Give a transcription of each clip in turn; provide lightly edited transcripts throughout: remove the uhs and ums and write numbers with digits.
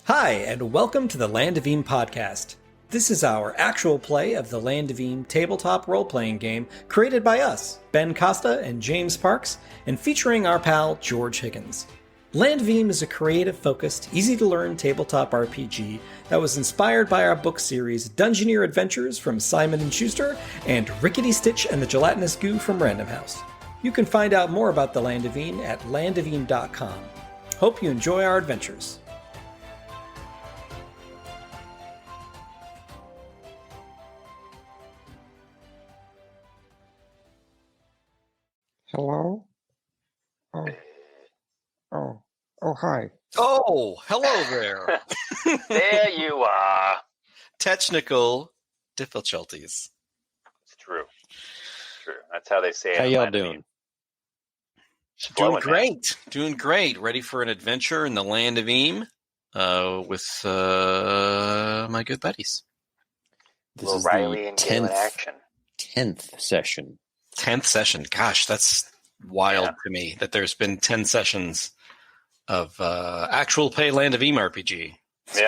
Hi, and welcome to the Land of Eem Podcast. This is our actual play of the Land of Eem tabletop role-playing game created by us, Ben Costa and James Parks, and featuring our pal George Higgins. Land of Eem is a creative-focused, easy-to-learn tabletop RPG that was inspired by our book series Dungeoneer Adventures from Simon & Schuster and Rickety Stitch and the Gelatinous Goo from Random House. You can find out more about the Land of Eem at landofeem.com. Hope you enjoy our adventures. Hello? Oh, hi. Oh, hello there. There you are. Technical difficulties. It's true. True. That's how they say it. How in y'all Land of doing? Eem. Just Doing flowing, man. great. Doing great. Ready for an adventure in the Land of Eem with my good buddies. This Little is Rylee and the Galen action. 10th session. 10th session. Gosh, that's wild to me that there's been 10 sessions of actual play Land of Eem RPG. It's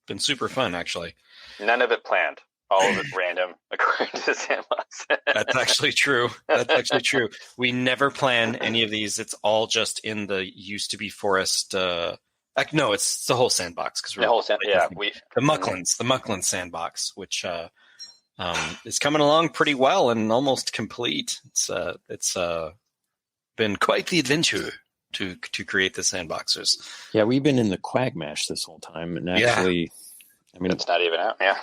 been super fun, actually. None of it planned. All of it random, according to Sandbox. That's actually true. That's actually true. We never plan any of these. It's all just in the used to be forest. No, it's the whole sandbox because The whole the Mucklands sandbox, which is coming along pretty well and almost complete. It's been quite the adventure to create the sandboxers. Yeah, we've been in the Quagmash this whole time, and actually, I mean, It's not even out. Yeah.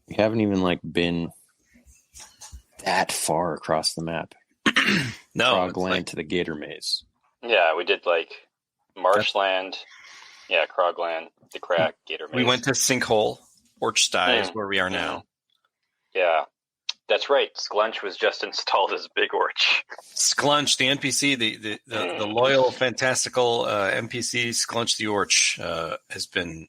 we haven't even been that far across the map. No, Frogland to the Gator Maze. Yeah, we did Marshland. Yeah, Crogland, the Crack, Gator Maze. we went to Sinkhole, Orchsty is where we are now. Yeah. That's right. Sklunch was just installed as Big Orch. Sklunch, the NPC, the loyal, fantastical NPC, Sklunch the Orch, has been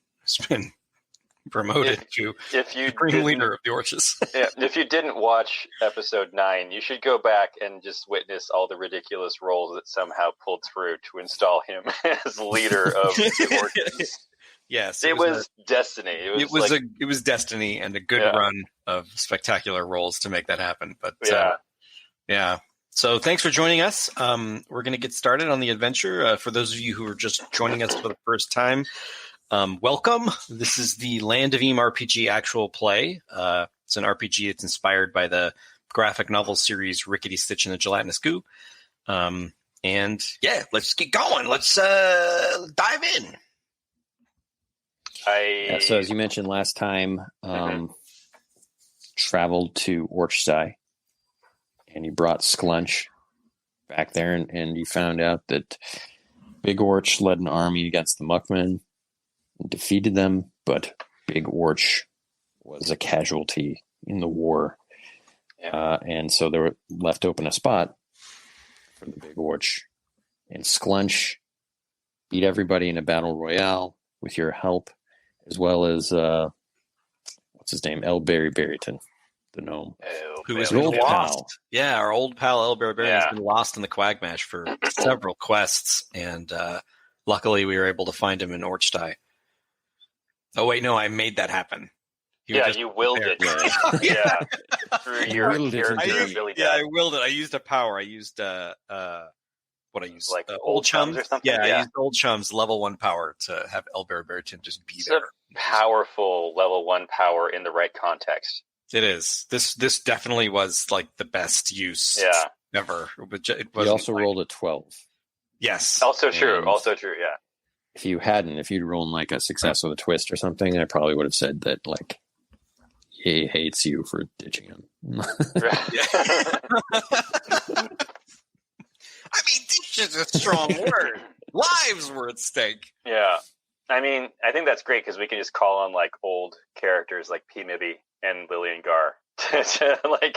promoted to supreme leader of the Orches. Yeah, if you didn't watch episode 9, you should go back and just witness all the ridiculous roles that somehow pulled through to install him as leader of the Orches. Yes, It was destiny. It was destiny and a good run of spectacular roles to make that happen. But yeah. So thanks for joining us. We're going to get started on the adventure. For those of you who are just joining us for the first time, welcome. This is the Land of Eem RPG actual play. It's an RPG. It's inspired by the graphic novel series Rickety Stitch and the Gelatinous Goo. And yeah, let's get going. Let's dive in. So as you mentioned last time, traveled to Orchsty, and you brought Sklunch back there, and you found out that Big Orch led an army against the Muckmen and defeated them, but Big Orch was a casualty in the war. And so they were left open a spot for the Big Orch. And Sklunch beat everybody in a battle royale with your help, as well as, what's his name? Elberry Barryton, the gnome. Who is Your old lost. pal. Yeah, our old pal Elberry Barryton has been lost in the Quagmash for several quests, and luckily we were able to find him in Orchsty. Oh, wait, no, I made that happen. You willed it. Through your character ability. I willed it. I used a power. I used what I used, old chums or something. Yeah, I used old chums level 1 power to have Elberry Barryton just be there. Powerful level 1 power in the right context. It is. This definitely was the best use ever. You also rolled a 12. Yes. Also true. Yeah. If you'd rolled a success with a twist or something, I probably would have said that he hates you for ditching him. I mean, ditch is a strong word. Lives were at stake. Yeah. I mean, I think that's great because we can just call on old characters like P. Mibby and Lillian Gar to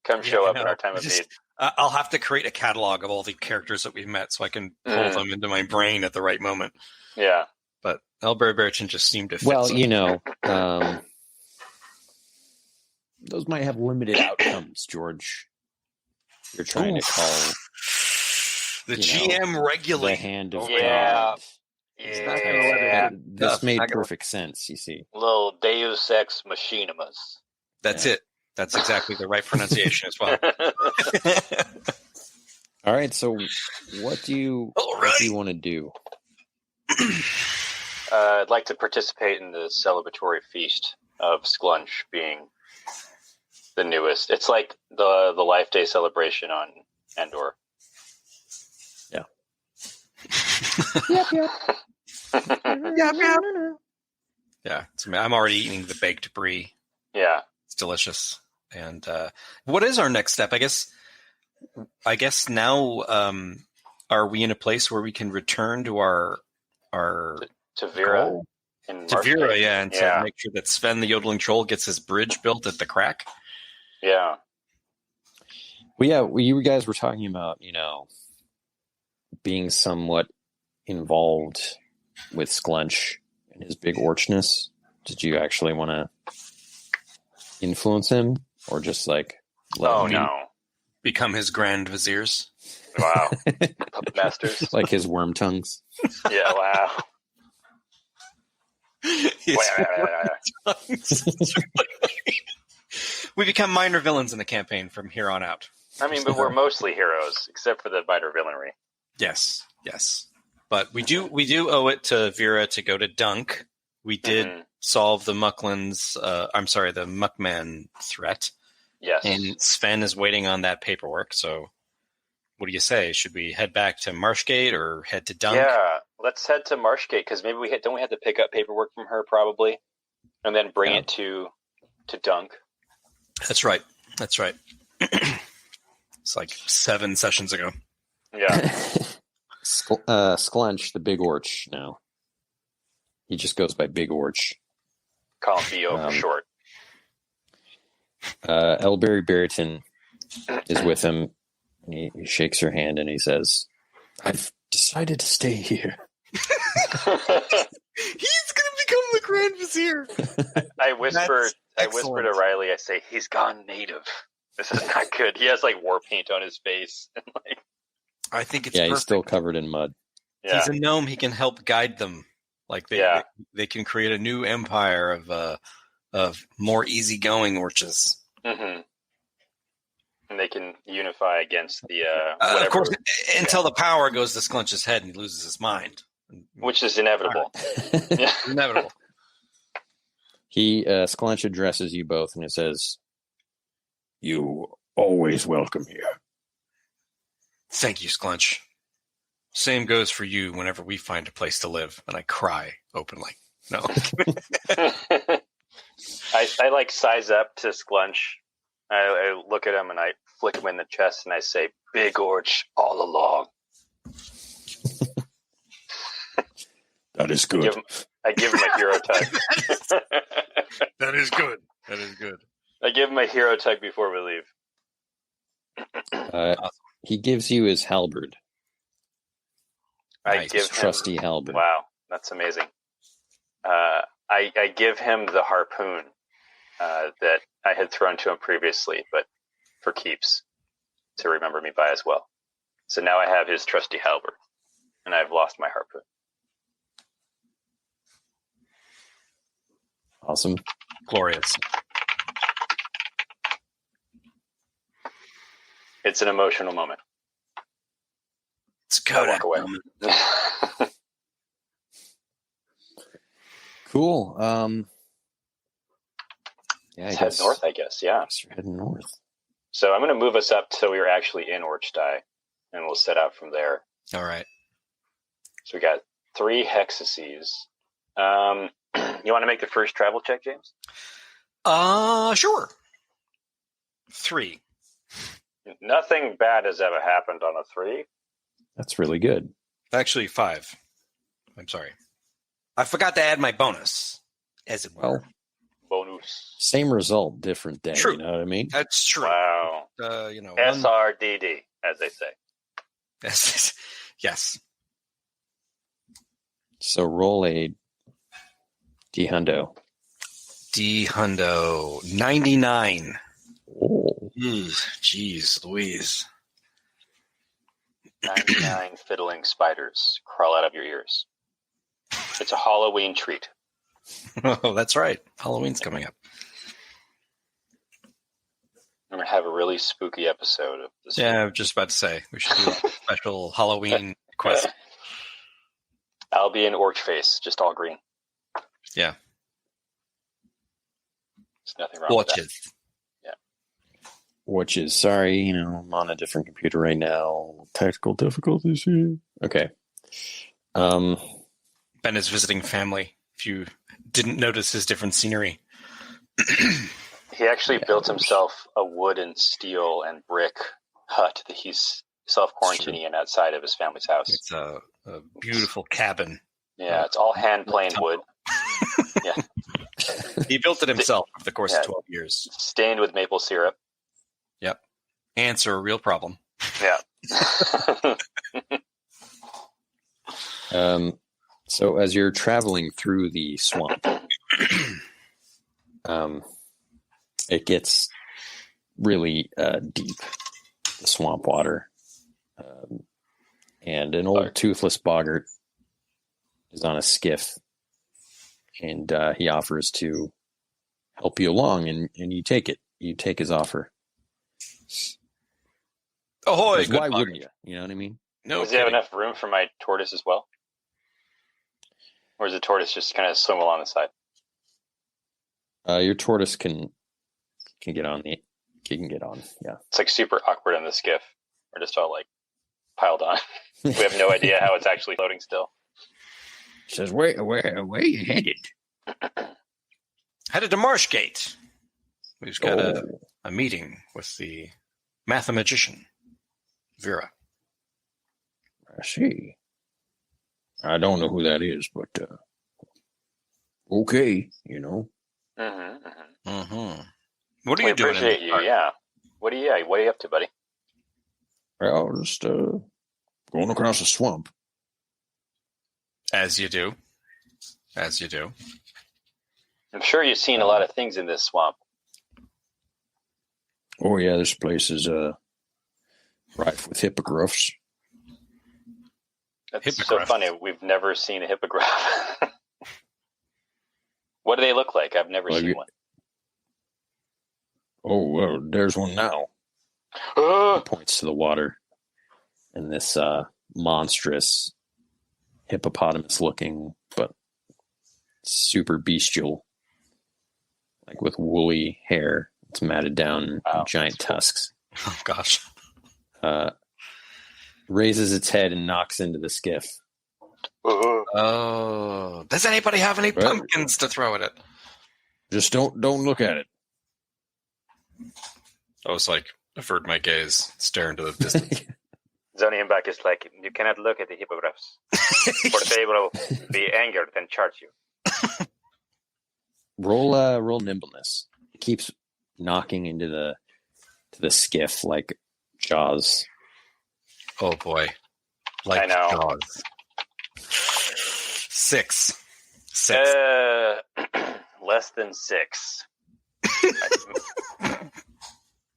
come show up in our time of need. I'll have to create a catalog of all the characters that we've met so I can pull them into my brain at the right moment. Yeah. But Elberry Barryton just seemed to fit. Well, those might have limited outcomes, George. You're trying to call the GM regulate the hand of God. He's not going to let it this made perfect sense, you see. Little Deus Ex Machinimas. That's it. That's exactly the right pronunciation as well. All right, so what do you want to do? I'd like to participate in the celebratory feast of Sklunch being the newest. It's like the Life Day celebration on Endor. Yeah. Yep. Yeah, I'm already eating the baked brie. Yeah. It's delicious. And what is our next step? I guess now are we in a place where we can return to our to Vera goal? In To Marsh Vera, Gate. yeah, and to make sure that Sven the yodeling troll gets his bridge built at the crack. Yeah. Well, yeah, you guys were talking about, being somewhat involved with Sklunch and his big orchness. Did you actually want to influence him, or just let him become his grand viziers? Wow. Puppet masters. like his worm tongues? Yeah, wow. We become minor villains in the campaign from here on out. I mean, but we're mostly heroes, except for the minor villainry. Yes. But we do owe it to Vera to go to Dunk. We did solve the Mucklands, the Muckman threat. Yes. And Sven is waiting on that paperwork, so what do you say? Should we head back to Marsh Gate or head to Dunk? Yeah, let's head to Marsh Gate, because maybe we have to pick up paperwork from her, probably, and then bring it to Dunk. That's right. It's like 7 sessions ago. Yeah. Sklunch, the big orch now. He just goes by Big Orch. Call him B.O. for short. Elberry Barrington is with him. He shakes her hand and he says, "I've decided to stay here." He's going to become the Grand Vizier. I whisper to Rylee, I say, "He's gone native. This is not good." He has war paint on his face. I think it's perfect. He's still covered in mud. Yeah. He's a gnome. He can help guide them. They can create a new empire of more easygoing orches. Mm-hmm. And they can unify against the of course, until the power goes to Sklunch's head and he loses his mind, which is inevitable. Yeah. Inevitable. Sklunch addresses you both and it says, "You always welcome here." Thank you, Sklunch. Same goes for you whenever we find a place to live. And I cry openly. No. I size up to Sklunch. I look at him and I flick him in the chest and I say, "Big Orch all along." That is good. I give him a hero tug. That is good. I give him a hero tug before we leave. Awesome. He gives you his halberd. I give him trusty halberd. Wow, that's amazing. I give him the harpoon that I had thrown to him previously, but for keeps, to remember me by as well. So now I have his trusty halberd, and I've lost my harpoon. Awesome. Glorious. It's an emotional moment. It's Kodak. Walk away. Cool. Let's head north, I guess. Yeah. You're heading north. So I'm going to move us up till we're actually in Orchdai, and we'll set out from there. All right. So we got 3 hexases. You want to make the first travel check, James? Sure. 3. Nothing bad has ever happened on a 3. That's really good. Actually, 5. I'm sorry. I forgot to add my bonus, as it were. Bonus. Same result, different day. True. You know what I mean? That's true. Wow. SRDD, as they say. Yes. So roll a D-hundo. D-hundo. 99. Oh. Jeez Louise. 99 fiddling spiders crawl out of your ears. It's a Halloween treat. Oh, that's right. Halloween's coming up. I'm going to have a really spooky episode of this. Yeah, I was just about to say, we should do a special Halloween quest. I'll be in orc face, just all green. Yeah. There's nothing wrong with that. Watches. Which is, sorry, I'm on a different computer right now. Technical difficulties here. Okay. Ben is visiting family. If you didn't notice his different scenery. He actually built himself a wood and steel and brick hut that he's self-quarantining in outside of his family's house. It's a beautiful cabin. Yeah, it's all hand-planed wood. Yeah. He built it himself over the course of 12 years. Stained with maple syrup. Yep. Ants are a real problem. Yeah. So as you're traveling through the swamp, it gets really deep, the swamp water. And an old toothless boggart is on a skiff, and he offers to help you along, and you take it. You take his offer. Ahoy! Why wouldn't you? You know what I mean? No. Does he have enough room for my tortoise as well? Or is the tortoise just kind of swim along the side? Your tortoise can get on the. Can get on. Yeah. It's like super awkward in the skiff. We're just all like piled on. We have no idea how it's actually floating still. Says where you headed? Headed to Marsh Gate. We've got a meeting with the mathematician, Vera. I see. I don't know who that is, but okay, Mm-hmm. What are We you doing? appreciate you, yeah. What are you up to, buddy? Well, just going across the swamp. As you do. I'm sure you've seen a lot of things in this swamp. Oh yeah, this place is rife with hippogriffs. That's so funny. We've never seen a hippogriff. What do they look like? I've never seen one. Oh, well, there's one now. He points to the water, and this monstrous hippopotamus-looking, but super bestial, like with woolly hair. It's matted down, giant tusks. Oh gosh! Raises its head and knocks into the skiff. Oh, does anybody have any pumpkins to throw at it? Just don't look at it. I was like, avert my gaze, stare into the distance. Zonienbach is like, you cannot look at the hippogriffs, or they will be angered and charge you. Roll nimbleness. It keeps knocking into the skiff like Jaws. Oh boy, like I know. Jaws. 6. Less than 6.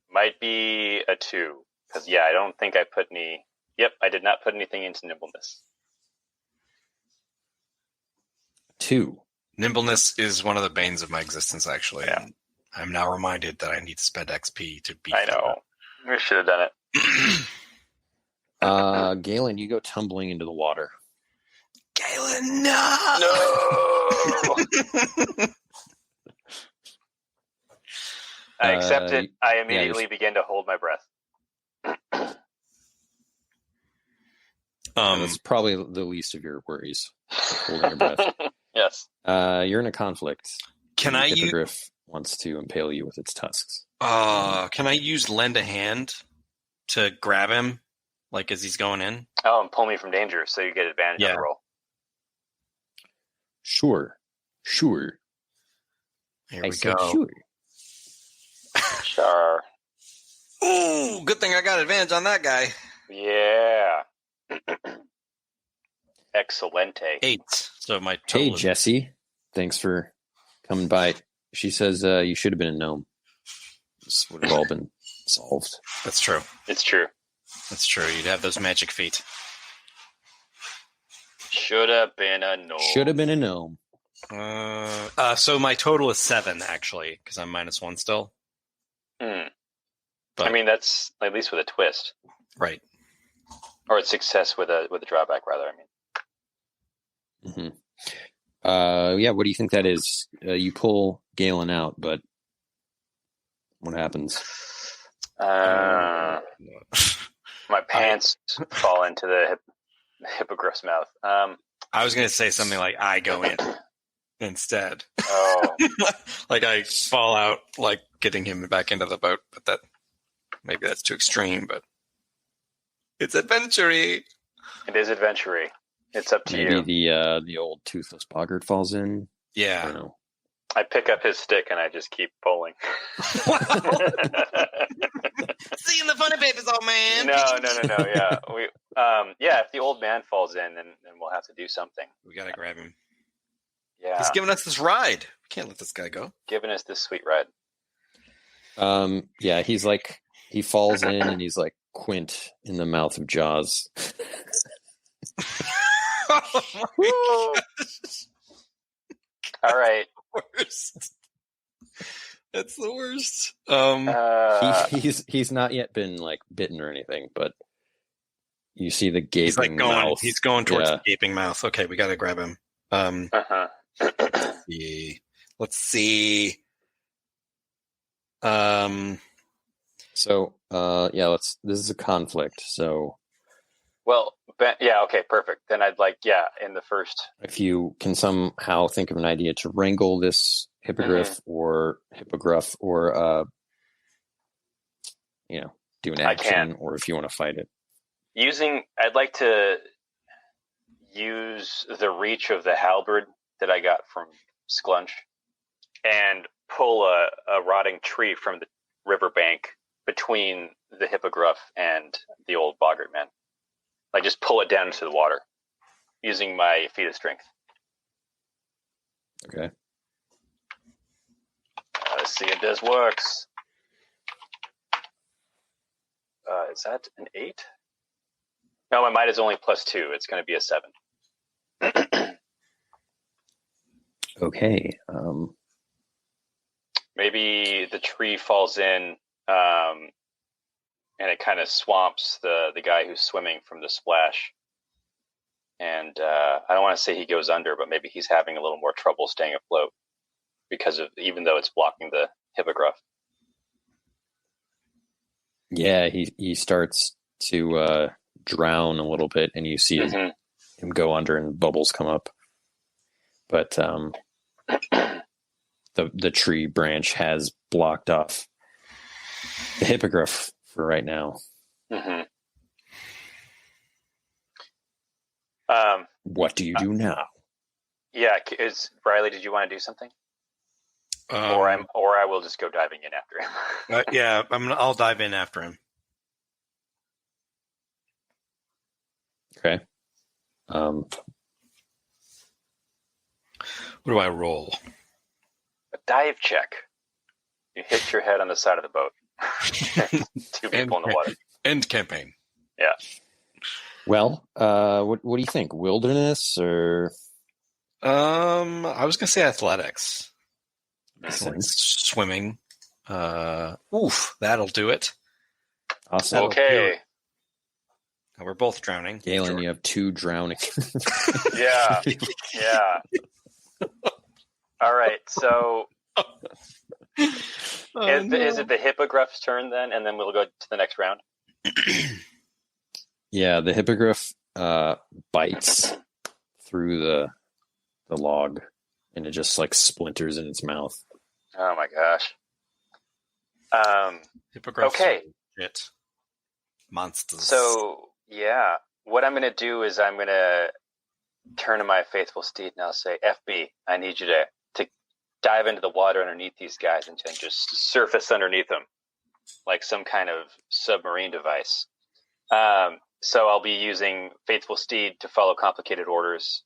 Might be a 2. Because, I don't think I put any... Yep, I did not put anything into nimbleness. 2. Nimbleness is one of the banes of my existence, actually. Yeah. And I'm now reminded that I need to spend XP to beat I know. We should have done it. Galen, you go tumbling into the water. Galen, no! I accept it. I immediately begin to hold my breath. That's probably the least of your worries, holding your breath. Yes. You're in a conflict. Can the I hippogriff wants to impale you with its tusks. Can I use lend a hand to grab him, like as he's going in? Oh, and pull me from danger, so you get advantage on the roll. Sure. Here we go. Sure. Sure. Ooh, good thing I got advantage on that guy. Yeah. Excelente. 8. So my total Hey, Jesse. Thanks for coming by. She says you should have been a gnome. This would have all been solved. That's true. It's true. That's true. You'd have those magic feet. Should have been a gnome. Should have been a gnome. So my total is 7, actually, because I'm -1 still. But, But- I mean, that's at least with a twist. Right. Or it's success with a drawback, rather, I mean. Yeah, what do you think that is? You pull Galen out, but what happens? My pants fall into the hippogriff's mouth. I was going to say something like I go in instead. Oh. Like I fall out, like getting him back into the boat, but maybe that's too extreme, but it's adventure-y. It is adventure-y. It's up to Maybe you. the old toothless boggart falls in. I Yeah. don't know. I pick up his stick and I just keep pulling. See you in the funny papers, old man. No. Yeah. If the old man falls in, then we'll have to do something. We got to grab him. Yeah. He's giving us this ride. We can't let this guy go. Giving us this sweet ride. Yeah, he's like, he falls in and he's like Quint in the mouth of Jaws. Oh my gosh. All right. Worst. That's the worst. He's not yet been like bitten or anything, but you see the gaping He's like going. mouth. He's going towards Yeah. the gaping mouth. Okay, we got to grab him. Let's see. So, this is a conflict. So Well, yeah, okay, perfect. Then I'd like, in the first. if you can somehow think of an idea to wrangle this hippogriff or do an I action, can. or if you want to fight it. I'd like to use the reach of the halberd that I got from Sclunch and pull a rotting tree from the riverbank between the hippogriff and the old boggart man. Like just pull it down into the water using my feat of strength. Okay. Let's see if this works. Is that an 8? No, my might is only +2. It's going to be a 7. Okay. Maybe the tree falls in, and it kind of swamps the guy who's swimming from the splash. And I don't want to say he goes under, but maybe he's having a little more trouble staying afloat even though it's blocking the hippogriff. Yeah, he starts to drown a little bit, and you see him go under, and bubbles come up. But the tree branch has blocked off the hippogriff for right now. What do you do now? Yeah, Rylee, did you want to do something? Or I will just go diving in after him. Yeah, I'll dive in after him. Okay. What do I roll? A dive check. You hit your head on the side of the boat. 2 people in the water. End campaign. Yeah. Well, what do you think? Wilderness or? I was gonna say athletics. Makes Like sense. swimming. That'll do it. Awesome. Okay. We're both drowning. Galen, George. you have 2 drowning. Yeah. Yeah. All right. So is it the hippogriff's turn then? And then we'll go to the next round? Yeah, the hippogriff bites through the log, and it just like splinters in its mouth. Oh my gosh. Hippogriffs Okay. are legit monsters. So, yeah. What I'm going to do is I'm going to turn to my faithful steed and I'll say, FB, I need you to dive into the water underneath these guys and just surface underneath them like some kind of submarine device. So I'll be using faithful steed to follow complicated orders.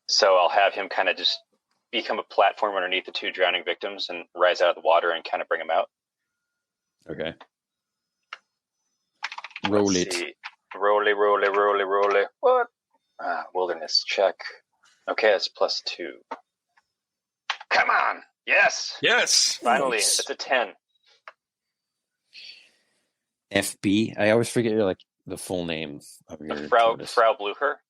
So I'll have him kind of just become a platform underneath the 2 drowning victims and rise out of the water and kind of bring them out. Okay. Roll Let's it. see. Roly. What? Wilderness check. Okay, that's +2. Come on. Yes. Yes. Finally, Nice. it's a 10. FB. I always forget the full name of your Frau tortoise. Blucher.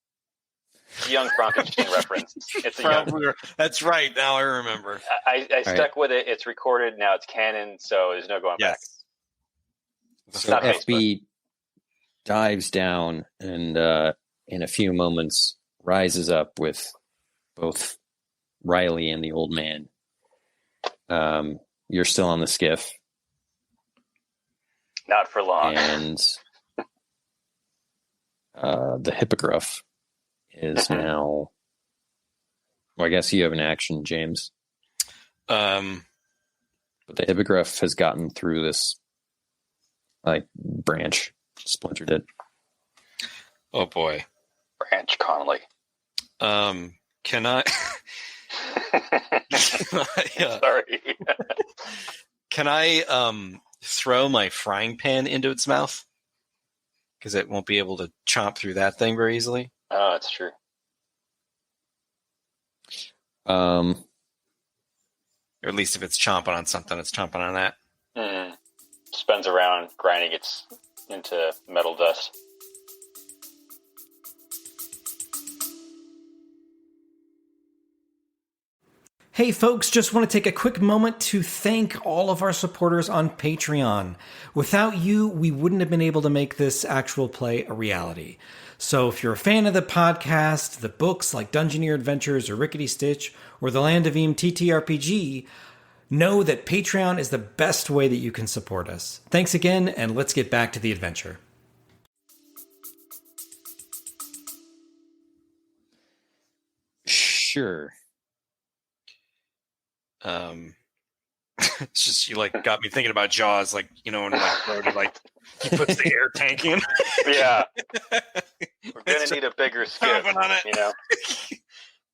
Young Frankenstein reference. It's a young. That's right. Now I remember. I stuck with it. It's recorded now. It's canon, so there's no going back. So FB dives down and in a few moments rises up with both Rylee and the old man. You're still on the skiff. Not for long. And the hippogriff is now... Well, I guess you have an action, James. But the hippogriff has gotten through this branch, splintered it. Oh boy. Branch Connolly. Can I... Sorry. Can I throw my frying pan into its mouth? Because it won't be able to chomp through that thing very easily. Oh, that's true. Or at least if it's chomping on something, it's chomping on that. Spins around, grinding it into metal dust. Hey folks, just want to take a quick moment to thank all of our supporters on Patreon. Without you, we wouldn't have been able to make this actual play a reality. So if you're a fan of the podcast, the books like Dungeoneer Adventures or Rickety Stitch or the Land of Eem TTRPG, know that Patreon is the best way that you can support us. Thanks again, and let's get back to the adventure. Sure. It's just you got me thinking about Jaws, when Brody he puts the air tank in. Yeah, we're gonna need a bigger skiff. On it.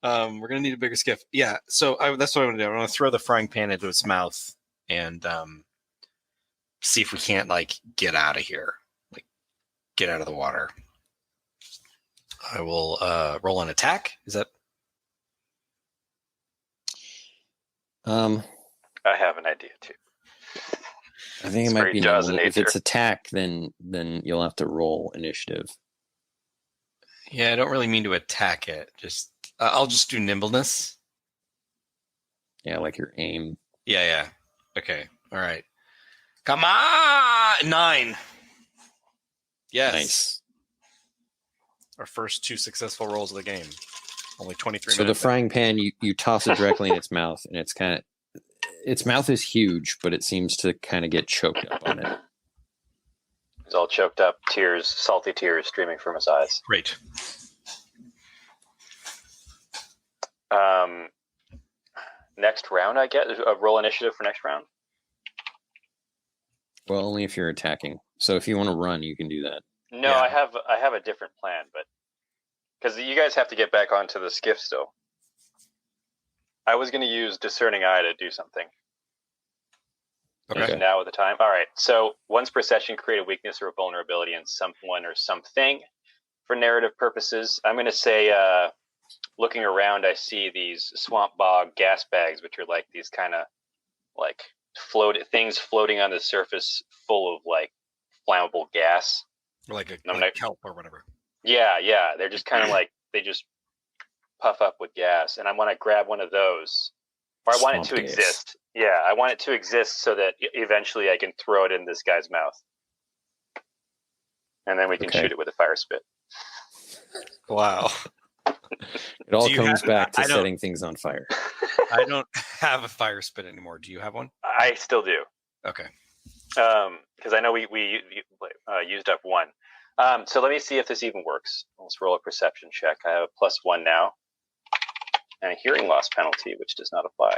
We're gonna need a bigger skiff. Yeah, so that's what I'm gonna do. I'm gonna throw the frying pan into its mouth and see if we can't get out of here, get out of the water. I will roll an attack. Is that? I have an idea too. I think it might be if it's attack, then you'll have to roll initiative. Yeah, I don't really mean to attack it. Just I'll just do nimbleness. Yeah, like your aim. Yeah. Okay. All right. Come on, 9. Yes. Nice. Our first 2 successful rolls of the game. Only 23 So minutes. the frying pan, you toss it directly in its mouth, and its mouth is huge, but it seems to kind of get choked up on it. He's all choked up, salty tears streaming from his eyes. Great. Next round, I get a roll initiative for next round. Well, only if you're attacking. So if you want to run, you can do that. No, yeah. I have a different plan, but because you guys have to get back onto the skiff still. I was going to use Discerning Eye to do something. Okay. Now with the time. All right. So once per session, create a weakness or a vulnerability in someone or something for narrative purposes. I'm going to say, looking around, I see these swamp bog gas bags, which are these kind of things floating on the surface full of flammable gas. Or like kelp or whatever. Yeah. They're just kind of they just puff up with gas. And I want to grab one of those. Or I want it to exist. Yeah, I want it to exist so that eventually I can throw it in this guy's mouth. And then we can shoot it with a fire spit. Wow. It all comes back to setting things on fire. I don't have a fire spit anymore. Do you have one? I still do. Okay. Because I know we used up one. So let me see if this even works. Let's roll a perception check. I have a +1 now. And a hearing loss penalty, which does not apply.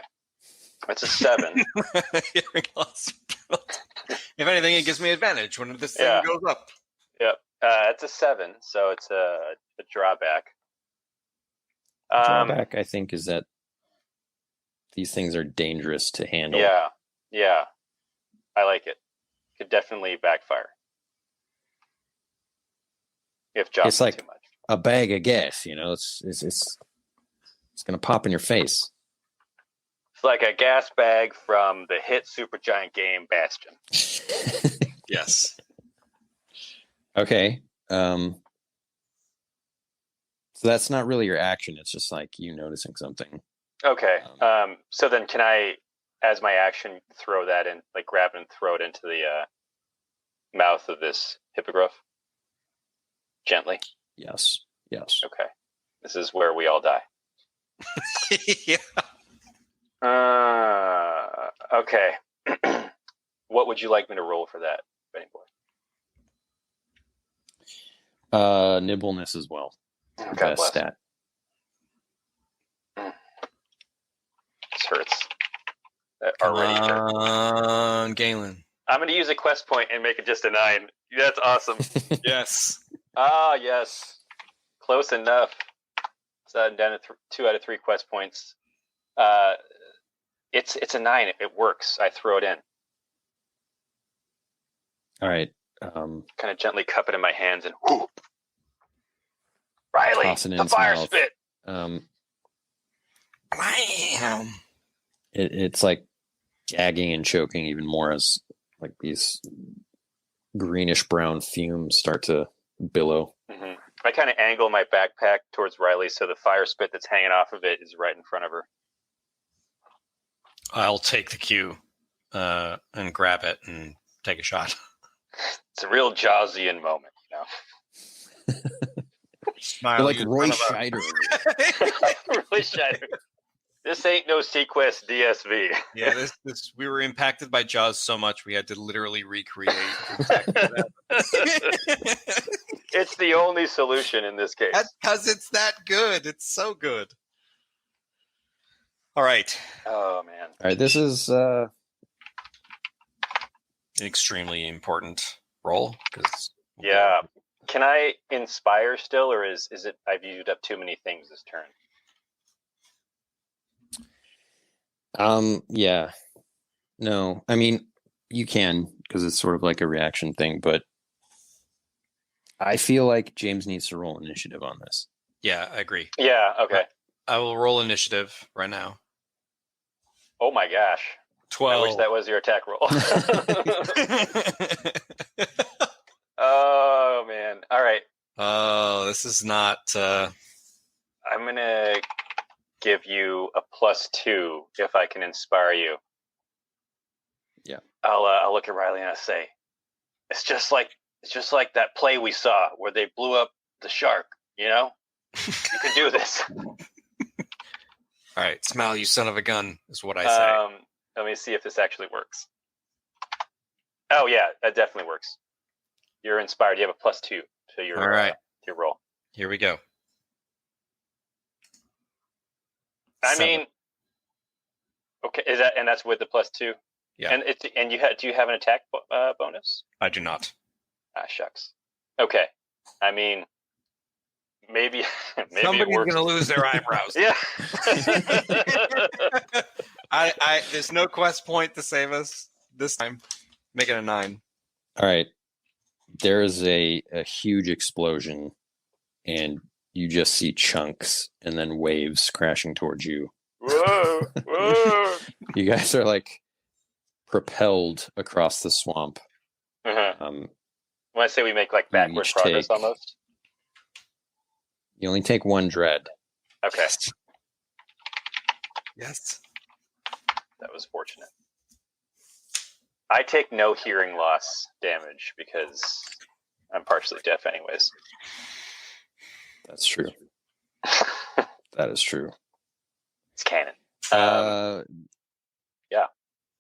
It's a 7. Hearing loss penalty. If anything, it gives me advantage when this thing goes up. Yep. It's a 7, so it's a drawback. Drawback, I think, is that these things are dangerous to handle. Yeah. I like it. Could definitely backfire. if Josh It's like too much. a bag of gas, it's gonna pop in your face. It's like a gas bag from the hit Supergiant game Bastion. Yes. Okay. So that's not really your action. It's just like you noticing something. Okay. So then can I, as my action, throw that in, like grab it and throw it into the mouth of this hippogriff? Gently? Yes. Okay. This is where we all die. Yeah. Okay. What would you like me to roll for that, Benny Boy? Nibbleness as well. God Best bless. stat. This hurts. Come Already hurt. on, Galen. I'm going to use a quest point and make it just a 9. That's awesome. Yes. Yes. Close enough. So I'm down to 2 out of 3 quest points. It's a 9. It works. I throw it in. All right. Kind of gently cup it in my hands and whoop. Rylee, Toss it in the his fire mouth. spit. Blam. It's like gagging and choking even more as like these greenish brown fumes start to billow. Mm-hmm. I kind of angle my backpack towards Rylee so the fire spit that's hanging off of it is right in front of her. I'll take the cue and grab it and take a shot. It's a real Jawsian moment, Smile You're like you Roy son of a- Scheider. Really shattered. This ain't no Sequest DSV. Yeah, this we were impacted by Jaws so much we had to literally recreate exactly that. It's the only solution in this case. Because it's that good. It's so good. All right. Oh, man. All right, this is An extremely important role. Yeah. Can I inspire still, or is it I've used up too many things this turn? yeah. No, I mean, you can, because it's sort of like a reaction thing, but I feel like James needs to roll initiative on this. Yeah, I agree. Yeah, okay. I will roll initiative right now. Oh my gosh. 12. I wish that was your attack roll. Oh, man. All right. Oh, this is not... I'm going to give you a +2 if I can inspire you. Yeah. I'll look at Rylee and I'll say, it's just like that play we saw where they blew up the shark, you know? You can do this. All right, smile, you son of a gun, is what I say. Let me see if this actually works. Oh, yeah, that definitely works. You're inspired. You have a +2 to your, All right. your roll. Here we go. I 7. mean, okay, that's with the +2? Yeah. And do you have an attack bonus? I do not. Ah, shucks. Okay. I mean, maybe Somebody's it works. going to lose their eyebrows. Yeah. There's no quest point to save us this time. Make it a 9. All right. There is a huge explosion, and you just see chunks and then waves crashing towards you. Whoa, whoa. You guys are like propelled across the swamp. Uh-huh. When I say we make like backward each progress take- almost. You only take 1 dread. Okay. Yes. That was fortunate. I take no hearing loss damage because I'm partially deaf anyways. That's true. That is true. It's canon. Yeah.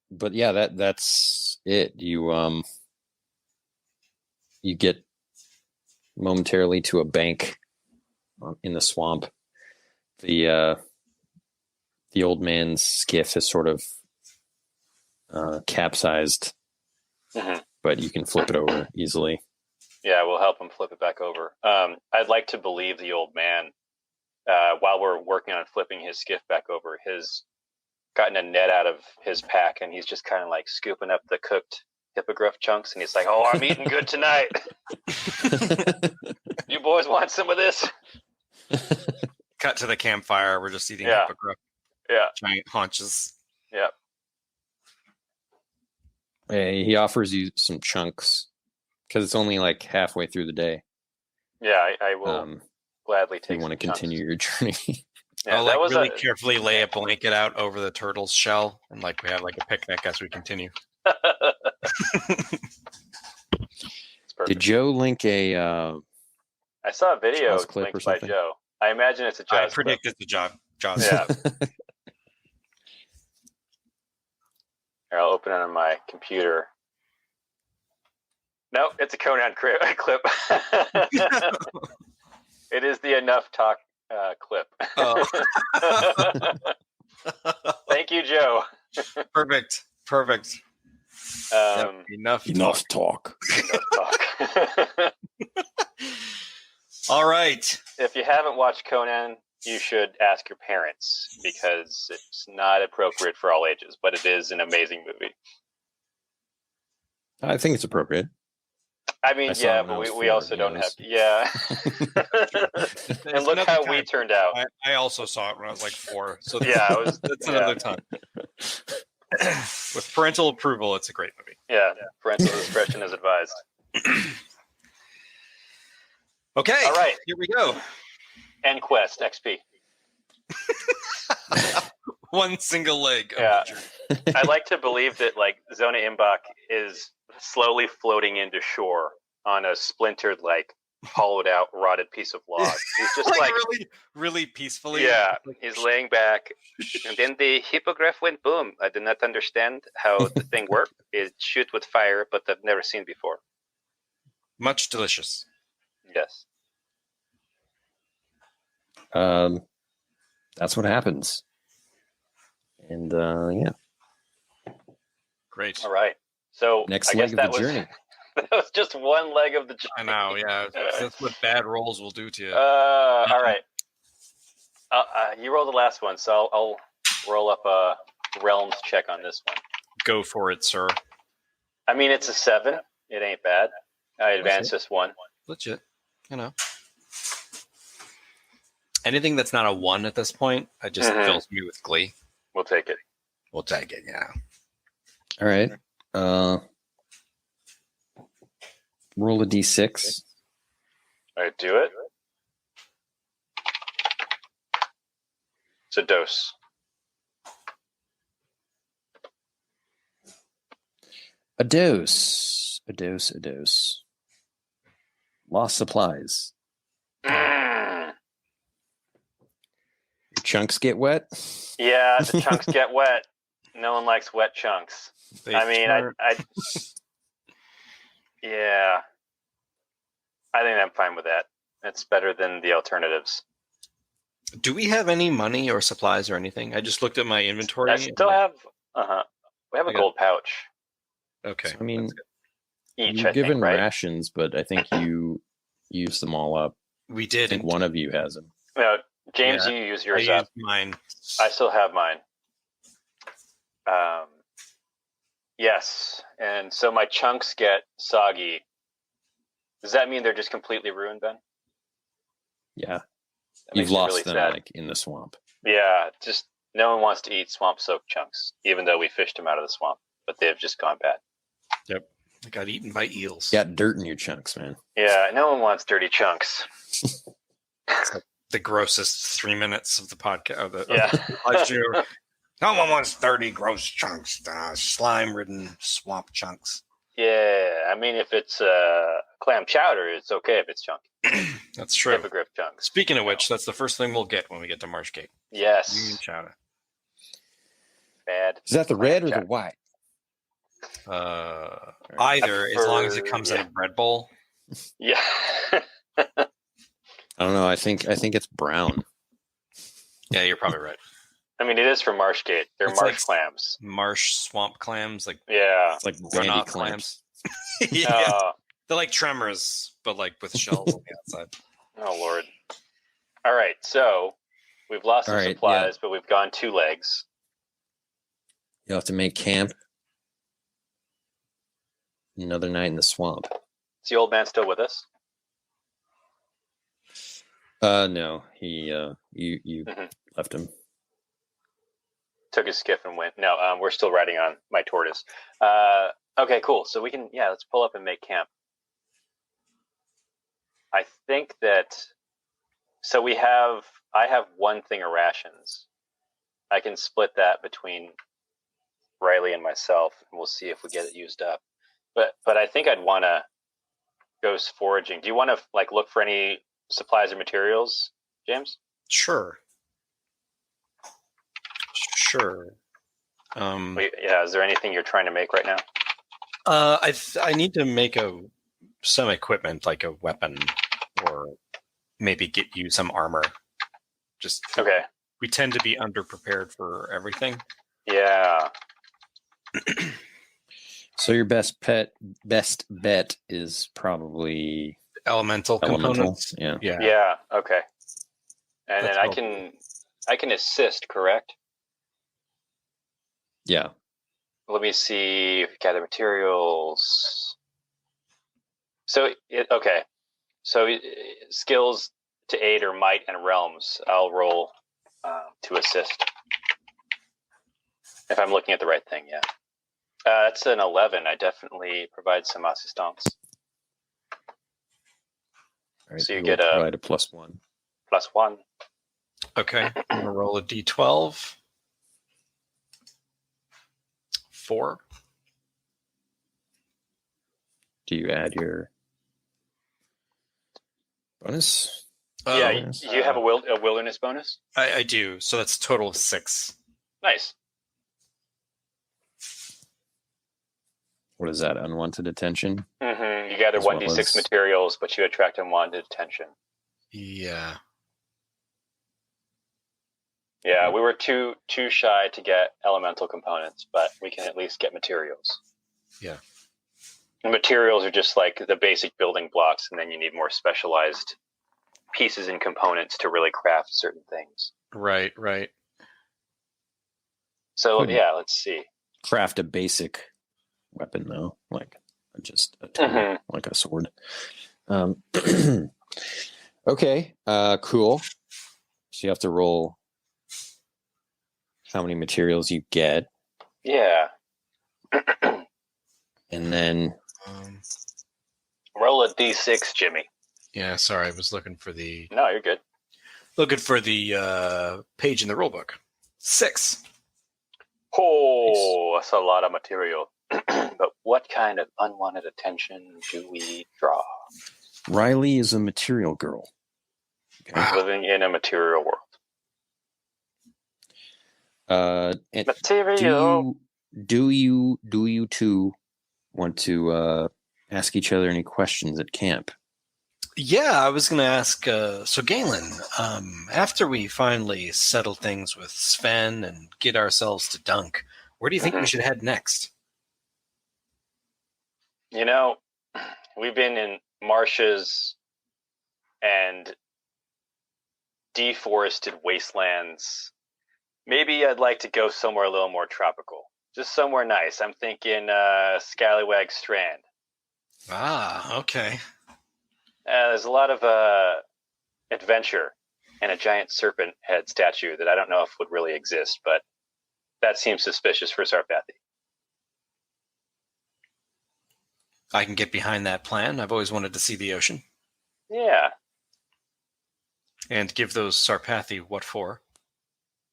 But yeah, that's it. You get momentarily to a bank in the swamp. The old man's skiff is sort of capsized, but you can flip it over easily. Yeah, we'll help him flip it back over. I'd like to believe the old man, while we're working on flipping his skiff back over, has gotten a net out of his pack, and he's just kind of like scooping up the cooked hippogriff chunks, and he's like, "Oh, I'm eating good tonight. You boys want some of this?" Cut to the campfire. We're just eating Yeah. hippogriff. Yeah. Giant haunches. Yeah. Hey, he offers you some chunks because it's only like halfway through the day. Yeah, I will gladly If take. you want to chunks. continue your journey. Yeah, I'll that like was really carefully lay a blanket out over the turtle's shell, and like we have like a picnic as we continue. It's perfect. Did Joe link a? I saw a video Jaws clip or linked by something? Joe. I imagine it's a I Jaws clip. predicted the Jaws. Yeah. Here, I'll open it on my computer. Nope, it's a Conan clip. It is the Enough Talk clip. Oh. Thank you, Joe. Perfect. Um, Enough talk. Enough Talk. All right. If you haven't watched Conan, you should ask your parents because it's not appropriate for all ages, but it is an amazing movie. I think it's appropriate. I mean, I saw yeah, it when I but was we also 4, don't yeah, have. Yeah. And look how we turned out. I also saw it when I was like 4. So Yeah, that's another time. With parental approval, it's a great movie. Yeah, parental discretion is advised. Okay. All right. Here we go. End quest XP. One single leg. Yeah. I like to believe that like Zona Imbach is slowly floating into shore on a splintered, like hollowed out, rotted piece of log. He's just like really, really peacefully. yeah, he's laying back, and then the hippogriff went boom. I did not understand how the thing worked. It shoot with fire, but I've never seen before. Much delicious. Yes. That's what happens. And yeah, Great. All right. So next I leg guess of that the was, journey. that was just one leg of the journey. I know, yeah. That's what bad rolls will do to you. All right. You roll the last one, so I'll roll up a realms check on this one. Go for it, sir. I mean, it's a 7. It ain't bad. I advanced this one. Legit. You know. Anything that's not a 1 at this point, it just fills me with glee. We'll take it. We'll take it, yeah. All right. Roll a d6. All right, do it. It's a dose. A dose. A dose. A dose. Lost supplies. Mm. Your chunks get wet. Yeah, the chunks get wet. No one likes wet chunks. Yeah. I think I'm fine with that. It's better than the alternatives. Do we have any money or supplies or anything? I just looked at my inventory. I still have. We have a gold pouch. Okay. I mean, Each. you're I given think, right? rations, but I think you use them all up. We I did. think one of you has them. No, James, Yeah, you use I yours used up. mine. I still have mine. Yes, and so my chunks get soggy. Does that mean they're just completely ruined, Ben? Yeah. That You've makes me lost really them sad. like in the swamp. Yeah, just no one wants to eat swamp-soaked chunks, even though we fished them out of the swamp. But they've just gone bad. Yep. I got eaten by eels. You got dirt in your chunks, man. Yeah, no one wants dirty chunks. The grossest 3 minutes of the podcast. Yeah. Live stream. No one wants dirty, gross chunks. Slime-ridden swamp chunks. Yeah, I mean, if it's clam chowder, it's okay if it's chunky. That's true. Hippogriff chunks. Speaking of which, that's the first thing we'll get when we get to Marsh Gate. Yes. Union chowder. Bad. Is that the red or the chowder. white? Either, as long as it comes in yeah. a bread bowl. Yeah. I don't know. I think it's brown. Yeah, you're probably right. I mean, it is from Marsh Gate. They're It's marsh like- clams. Marsh swamp clams, like Yeah. It's like They're bandy not clams. yeah. They're like tremors, but like with shells on the outside. Oh, Lord. All right, so we've lost some All right, supplies, but we've gone 2 legs. You'll have to make camp. another night in the swamp. Is the old man still with us? No, he you left him. Took his skiff and went. No, we're still riding on my tortoise. Okay, cool. So we can, let's pull up and make camp. I think that, so I have one thing of rations. I can split that between Rylee and myself, and we'll see if we get it used up. But I think I'd want to go foraging. Do you want to look for any supplies or materials, James? Sure. Is there anything you're trying to make right now? I need to make some equipment, like a weapon, or maybe get you some armor. Just okay. We tend to be underprepared for everything. Yeah. So your best bet is probably elemental components. Yeah. Yeah. Okay. And That's then I can assist, correct? Yeah. Let me see. Gather materials. So skills to aid or might and realms. I'll roll to assist. If I'm looking at the right thing, yeah. That's an 11. I definitely provide some assistance. All right, so you get a +1. +1. Okay. I'm going to roll a d12. 4. Do you add your bonus? You have a wilderness bonus? I do. So that's a total of 6. Nice. What is that? Unwanted attention? Mm-hmm. You gather 1d6 materials, but you attract unwanted attention. Yeah. Yeah, we were too shy to get elemental components, but we can at least get materials. Yeah. And materials are just like the basic building blocks, and then you need more specialized pieces and components to really craft certain things. Right. So, let's see. Craft a basic weapon, though, like just a tool, like a sword. Okay, cool. So you have to roll how many materials you get. Yeah. And then roll a d6, Jimmy. Yeah, sorry, I was looking for No, you're good. Looking for the page in the rulebook. 6. Oh, that's a lot of material. But what kind of unwanted attention do we draw? Rylee is a material girl. Okay. Living in a material world. Material. Do you two want to ask each other any questions at camp? Yeah, I was going to ask. So, Galen, after we finally settle things with Sven and get ourselves to Dunk, where do you think we should head next? You know, we've been in marshes and deforested wastelands. Maybe I'd like to go somewhere a little more tropical. Just somewhere nice. I'm thinking Scalawag Strand. Ah, okay. There's a lot of adventure and a giant serpent head statue that I don't know if would really exist, but that seems suspicious for Sarpathi. I can get behind that plan. I've always wanted to see the ocean. Yeah. And give those Sarpathi what for.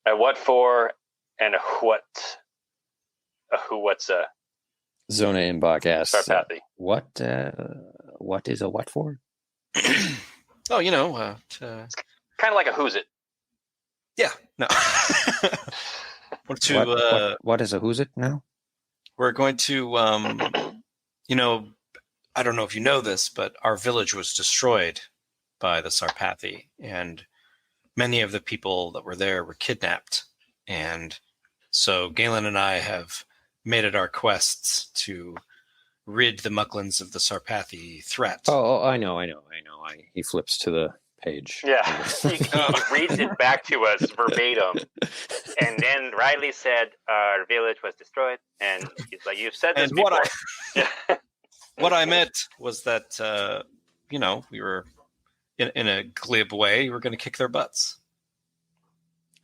A what for and a what. A who what's a. Zona Imbach asks. Sarpathi. What is a what for? Oh, you know. It's kind of like a who's it. Yeah. No. What is a who's it now? We're going to, I don't know if you know this, but our village was destroyed by the Sarpathi, and many of the people that were there were kidnapped. And so Galen and I have made it our quests to rid the Mucklands of the Sarpathi threat. Oh, I know. He flips to the page. Yeah, he reads it back to us verbatim. And then Rylee said, our village was destroyed. And he's like, you've said this before. What I meant was that, we were in a glib way, we were going to kick their butts.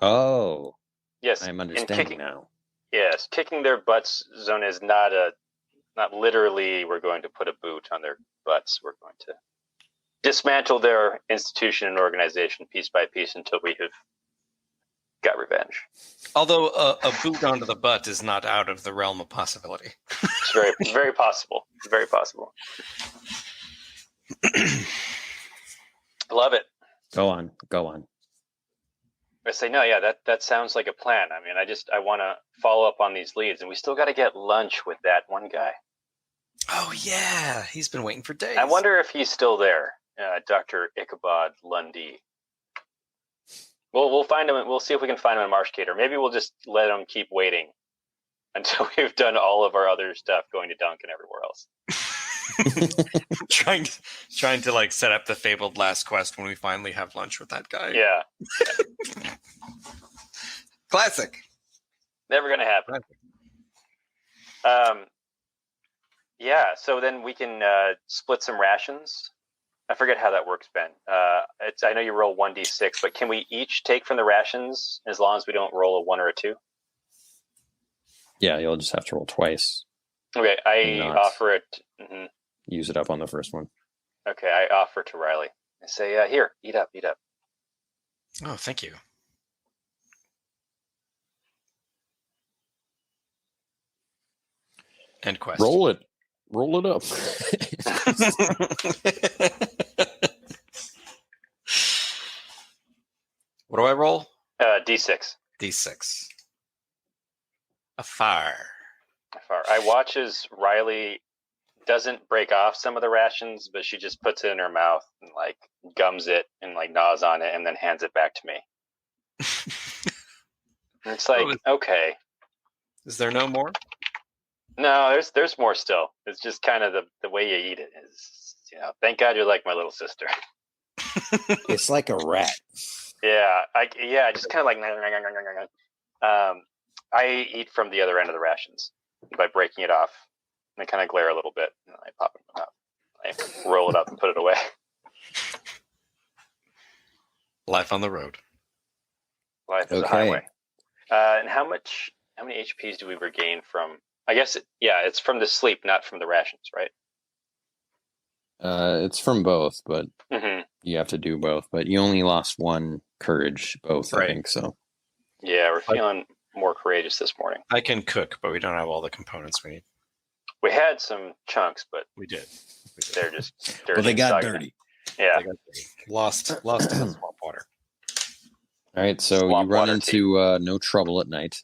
Oh, Yes, I'm understanding now. Yes, kicking their butts, Zona, is not literally we're going to put a boot on their butts. We're going to dismantle their institution and organization piece by piece until we have got revenge. Although a boot onto the butt is not out of the realm of possibility. It's very, very possible. Very possible. Love it. Go on. I say, no, yeah, that sounds like a plan. I mean, I want to follow up on these leads, and we still got to get lunch with that one guy. Oh, yeah. He's been waiting for days. I wonder if he's still there, Dr. Ichabod Lundy. We'll find him. We'll see if we can find him in Marsh Gate, or maybe we'll just let him keep waiting until we've done all of our other stuff, going to Dunk and everywhere else. trying to like set up the fabled last quest when we finally have lunch with that guy. Yeah. Classic. Never gonna happen. Yeah, so then we can split some rations. I forget how that works, Ben. I know you roll 1d6, but can we each take from the rations as long as we don't roll a 1 or a 2? Yeah, you'll just have to roll twice. Okay, I offer it. Mm-hmm. Use it up on the first one. Okay, I offer to Rylee. I say, here, eat up. Oh, thank you. End quest. Roll it up. What do I roll? D6. D6. A fire. I watch as Rylee doesn't break off some of the rations, but she just puts it in her mouth and like gums it and like gnaws on it and then hands it back to me. And it's like, okay. Is there no more? No, there's more still. It's just kind of the way you eat it is, thank God you're like my little sister. It's like a rat. Yeah, just kind of like. I eat from the other end of the rations by breaking it off. And I kind of glare a little bit, and I pop it in my mouth. I roll it up and put it away. Life on the road. Life is a highway. And how many HPs do we regain from? I guess it's from the sleep, not from the rations, right? It's from both, but mm-hmm. You have to do both. But you only lost 1 courage, both, right. I think so. Yeah, we're feeling more courageous this morning. I can cook, but we don't have all the components we need. We had some chunks, but we did. They're just dirty. Well, they got dirty. Yeah. They got dirty. Lost in the swamp water. All right, so you run into no trouble at night.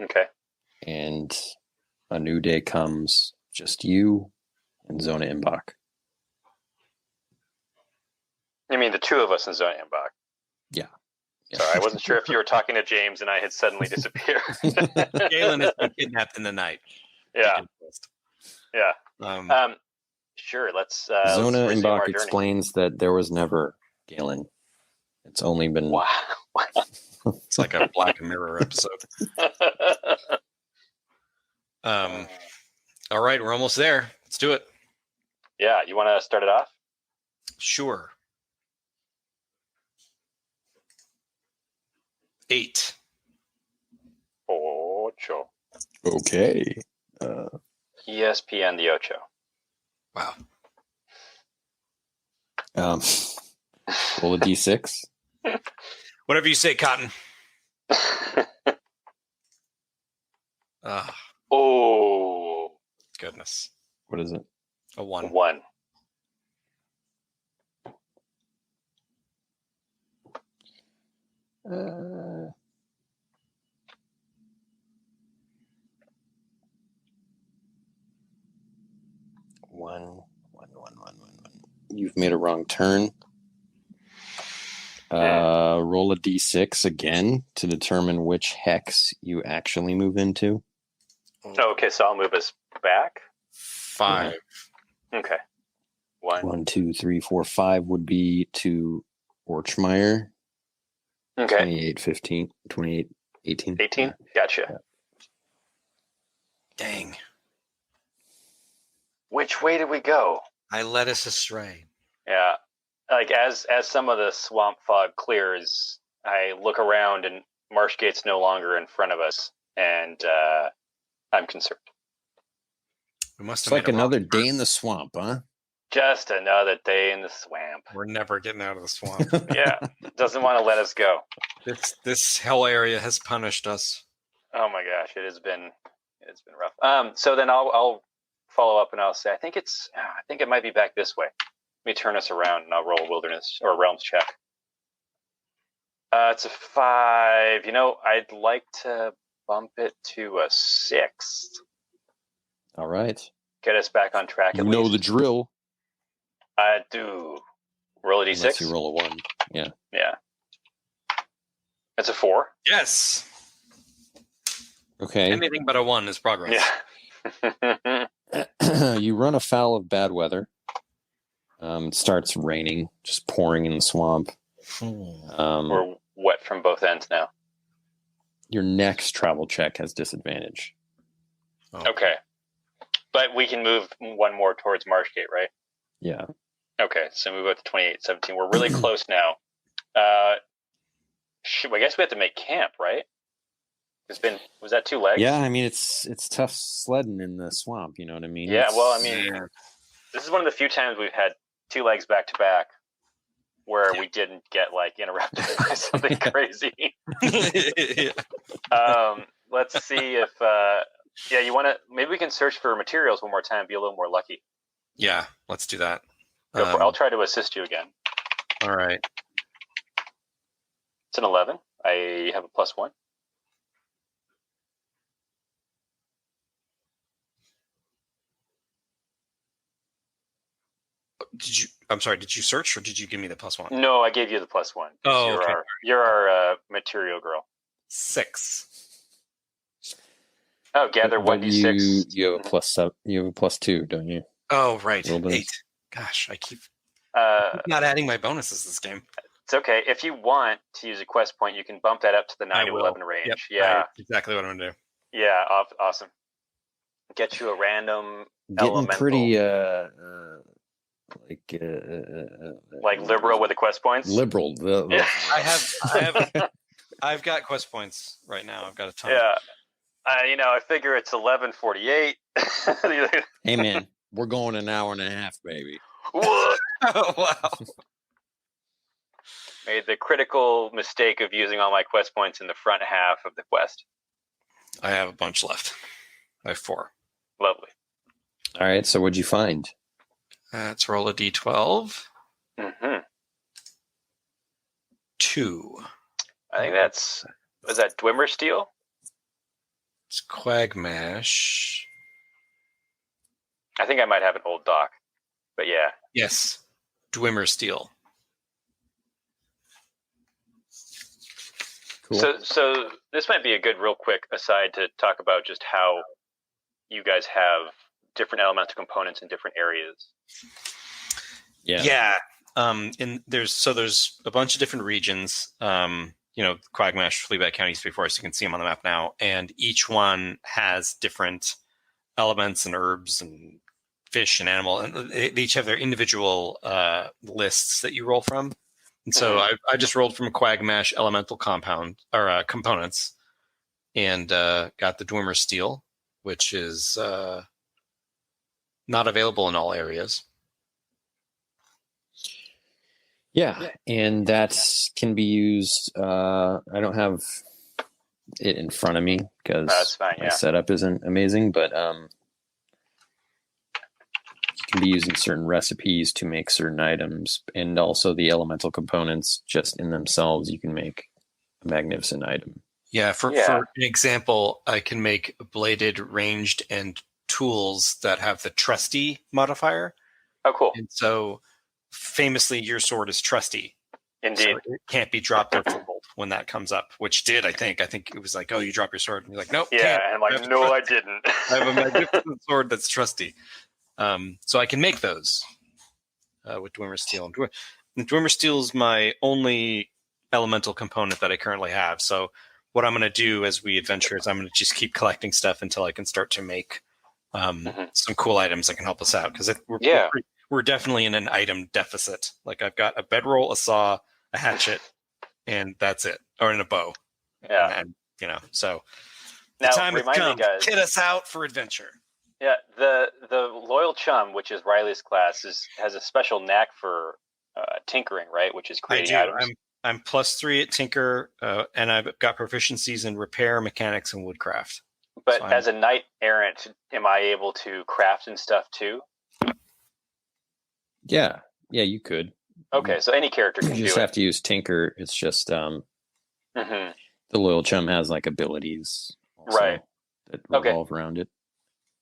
Okay. And a new day comes. Just you and Zona Imbach. You mean the two of us in Zona Imbach? Yeah. Sorry, I wasn't sure if you were talking to James and I had suddenly disappeared. Galen has been kidnapped in the night. Yeah. Yeah. Sure, let's Zona Imbach explains that there was never Galen. It's only been... Wow. It's like a Black Mirror episode. All right, we're almost there. Let's do it. Yeah, you want to start it off? Sure. 8. Ocho. Okay. ESPN the Ocho. Wow. Roll a D6. Whatever you say, Cotton. Oh. Goodness. What is it? A 1. 1. One. You've made a wrong turn. Roll a d6 again to determine which hex you actually move into. Okay, so I'll move us back. 5. Okay. 1, 2, 3, 4, 5 would be to Orchmire. Okay. 28, 15, 28, 18. 18? Yeah. Gotcha. Yeah. Dang. Which way did we go? I led us astray. Yeah. Like as some of the swamp fog clears, I look around and Marsh Gate's no longer in front of us, and I'm concerned. We must It's have like made a another wrong day turn. in the swamp, huh? Just another day in the swamp. We're never getting out of the swamp. Yeah, doesn't want to let us go. This hell area has punished us. Oh my gosh, it's been rough. So then I'll follow up and I'll say I think it might be back this way. Let me turn us around and I'll roll a wilderness or a realms check. It's a 5. I'd like to bump it to a 6. All right. Get us back on track. You know the drill. I do. Roll a d6. Unless you roll a 1. Yeah. Yeah. It's a 4. Yes. Okay. Anything but a 1 is progress. Yeah. You run afoul of bad weather. It starts raining, just pouring in the swamp. We're wet from both ends now. Your next travel check has disadvantage. Oh. Okay. But we can move one more towards Marsh Gate, right? Yeah. Okay, so move up to 28-17. We're really close now. I guess we have to make camp, right? Was that 2 legs? Yeah, I mean it's tough sledding in the swamp. You know what I mean? Yeah. Well, I It's- mean, this is one of the few times we've had 2 legs back to back where we didn't get interrupted by something crazy. Let's see if you want to. Maybe we can search for materials one more time, be a little more lucky. Yeah, let's do that. Go for it. I'll try to assist you again. All right. It's an 11. I have a +1. Did you search or did you give me the +1? No, I gave you the +1. Oh, you're okay. You're our material girl. 6. Oh, gather but 1d6. You have a +7. You have a +2, don't you? Oh, right. Wilderness. 8. Gosh, I keep Uh, not adding my bonuses this game. it's okay. If you want to use a quest point, you can bump that up to the 9 to will. 11 range. Yep, Yeah, that's exactly what I'm going to do. yeah, awesome. Get you a random Getting elemental. pretty Like liberal with the quest points. liberal. Yeah. I've got quest points right now. I've got a ton. Yeah. I figure it's 11:48. Hey man, we're going an hour and a half, baby. What? Oh, wow. Made the critical mistake of using all my quest points in the front half of the quest. I have a bunch left. I have 4. Lovely. All right, so what'd you find? Let's roll a d12. Mm-hmm. 2. I think was that Dwimmer Steel? It's Quagmash. I think I might have an old doc, but yeah. Yes. Dwimmer Steel. Cool. So this might be a good real quick aside to talk about just how you guys have different elemental components in different areas. Yeah. And there's a bunch of different regions. Quagmash, Fleabag Counties before, so you can see them on the map now. And each one has different elements and herbs and fish and animal, and they each have their individual lists that you roll from. And so I just rolled from a Quagmash elemental compound or components, and got the Dwimmer Steel, which is not available in all areas. Yeah, and that can be used. I don't have it in front of me because That's fine, my yeah. setup isn't amazing, but it can be used in certain recipes to make certain items, and also the elemental components just in themselves, you can make a magnificent item. Yeah, for an example, I can make bladed, ranged, and tools that have the trusty modifier. Oh, cool. And so, famously, your sword is trusty. Indeed. So it can't be dropped or fumbled when that comes up, which did, I think. I think it was like, oh, you drop your sword. And you're like, nope. Yeah, can't. and I'm like, no, I didn't. I have a magnificent sword that's trusty. So I can make those with Dwimmer Steel. And Dwimmer Steel is my only elemental component that I currently have. So what I'm going to do as we adventure is I'm going to just keep collecting stuff until I can start to make some cool items that can help us out because we're definitely in an item deficit. Like I've got a bedroll, a saw, a hatchet, and that's it, or in a bow. Yeah, and so now, the time has remind me, come. guys. Get us out for adventure. Yeah, the loyal chum, which is Rylee's class, has a special knack for tinkering, right? Which is creating items. I'm +3 at tinker, and I've got proficiencies in repair, mechanics, and woodcraft. But as a knight errant, am I able to craft and stuff too? Yeah, you could. Okay, so any character can do it. You just have to use tinker. It's just the loyal chum has like abilities, also, right? That revolve around it.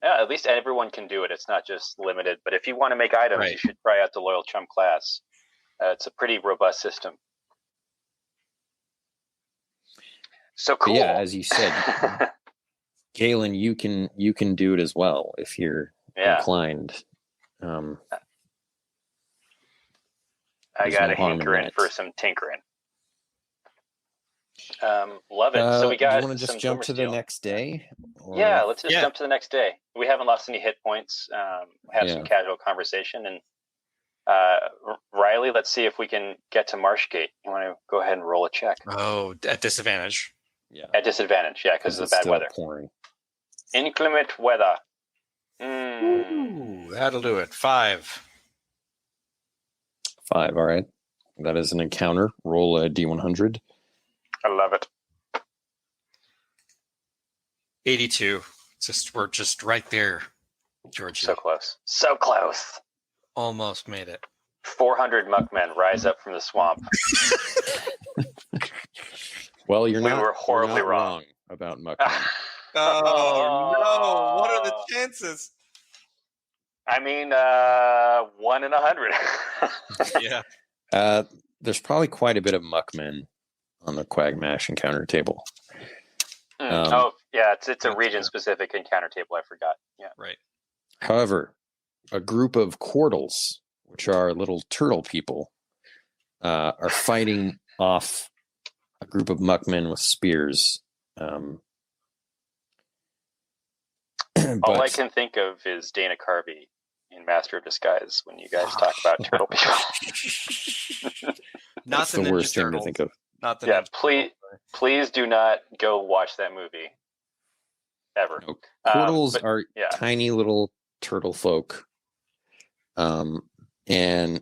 Yeah, at least everyone can do it. It's not just limited. But if you want to make items, you should try out the loyal chum class. It's a pretty robust system. So cool. But yeah, as you said, Galen, you can do it as well if you're inclined. I got a hankering for some tinkering. Love it. So we got. Do you want to just jump to the next day? Or... Yeah, let's just jump to the next day. We haven't lost any hit points. Have some casual conversation, and Rylee, let's see if we can get to Marsh Gate. You want to go ahead and roll a check? Oh, at disadvantage. Yeah, at disadvantage. Yeah, because of the bad weather. Pouring. Inclement weather. Ooh, that'll do it. 5. 5. All right, that is an encounter. Roll a D100. I love it. 82. We're just right there, George. So close. So close. Almost made it. 400 muckmen rise up from the swamp. Well, we were horribly wrong about muckmen. Oh no! What are the chances? I mean, 1 in 100. Yeah. There's probably quite a bit of muckmen on the Quagmash encounter table. It's a region-specific encounter table. I forgot. Yeah. Right. However, a group of Quartles, which are little turtle people, are fighting off a group of muckmen with spears. All I can think of is Dana Carvey in Master of Disguise when you guys talk about turtle people. That's the worst thing to think of. Not the please do not go watch that movie. Ever. No, Quartles are tiny little turtle folk. And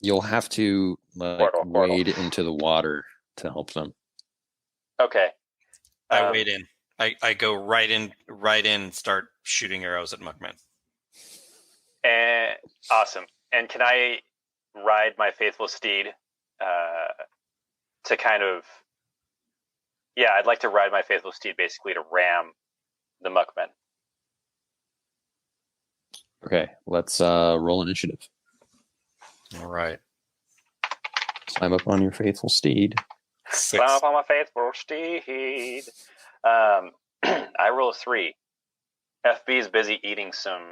you'll have to wade into the water to help them. Okay. I wade in. I go right in, start shooting arrows at muckmen. And awesome. And can I ride my faithful steed to kind of... Yeah, I'd like to ride my faithful steed basically to ram the muckmen. Okay, let's roll initiative. All right. Climb up on your faithful steed. 6. Climb up on my faithful steed. I roll a 3. FB is busy eating some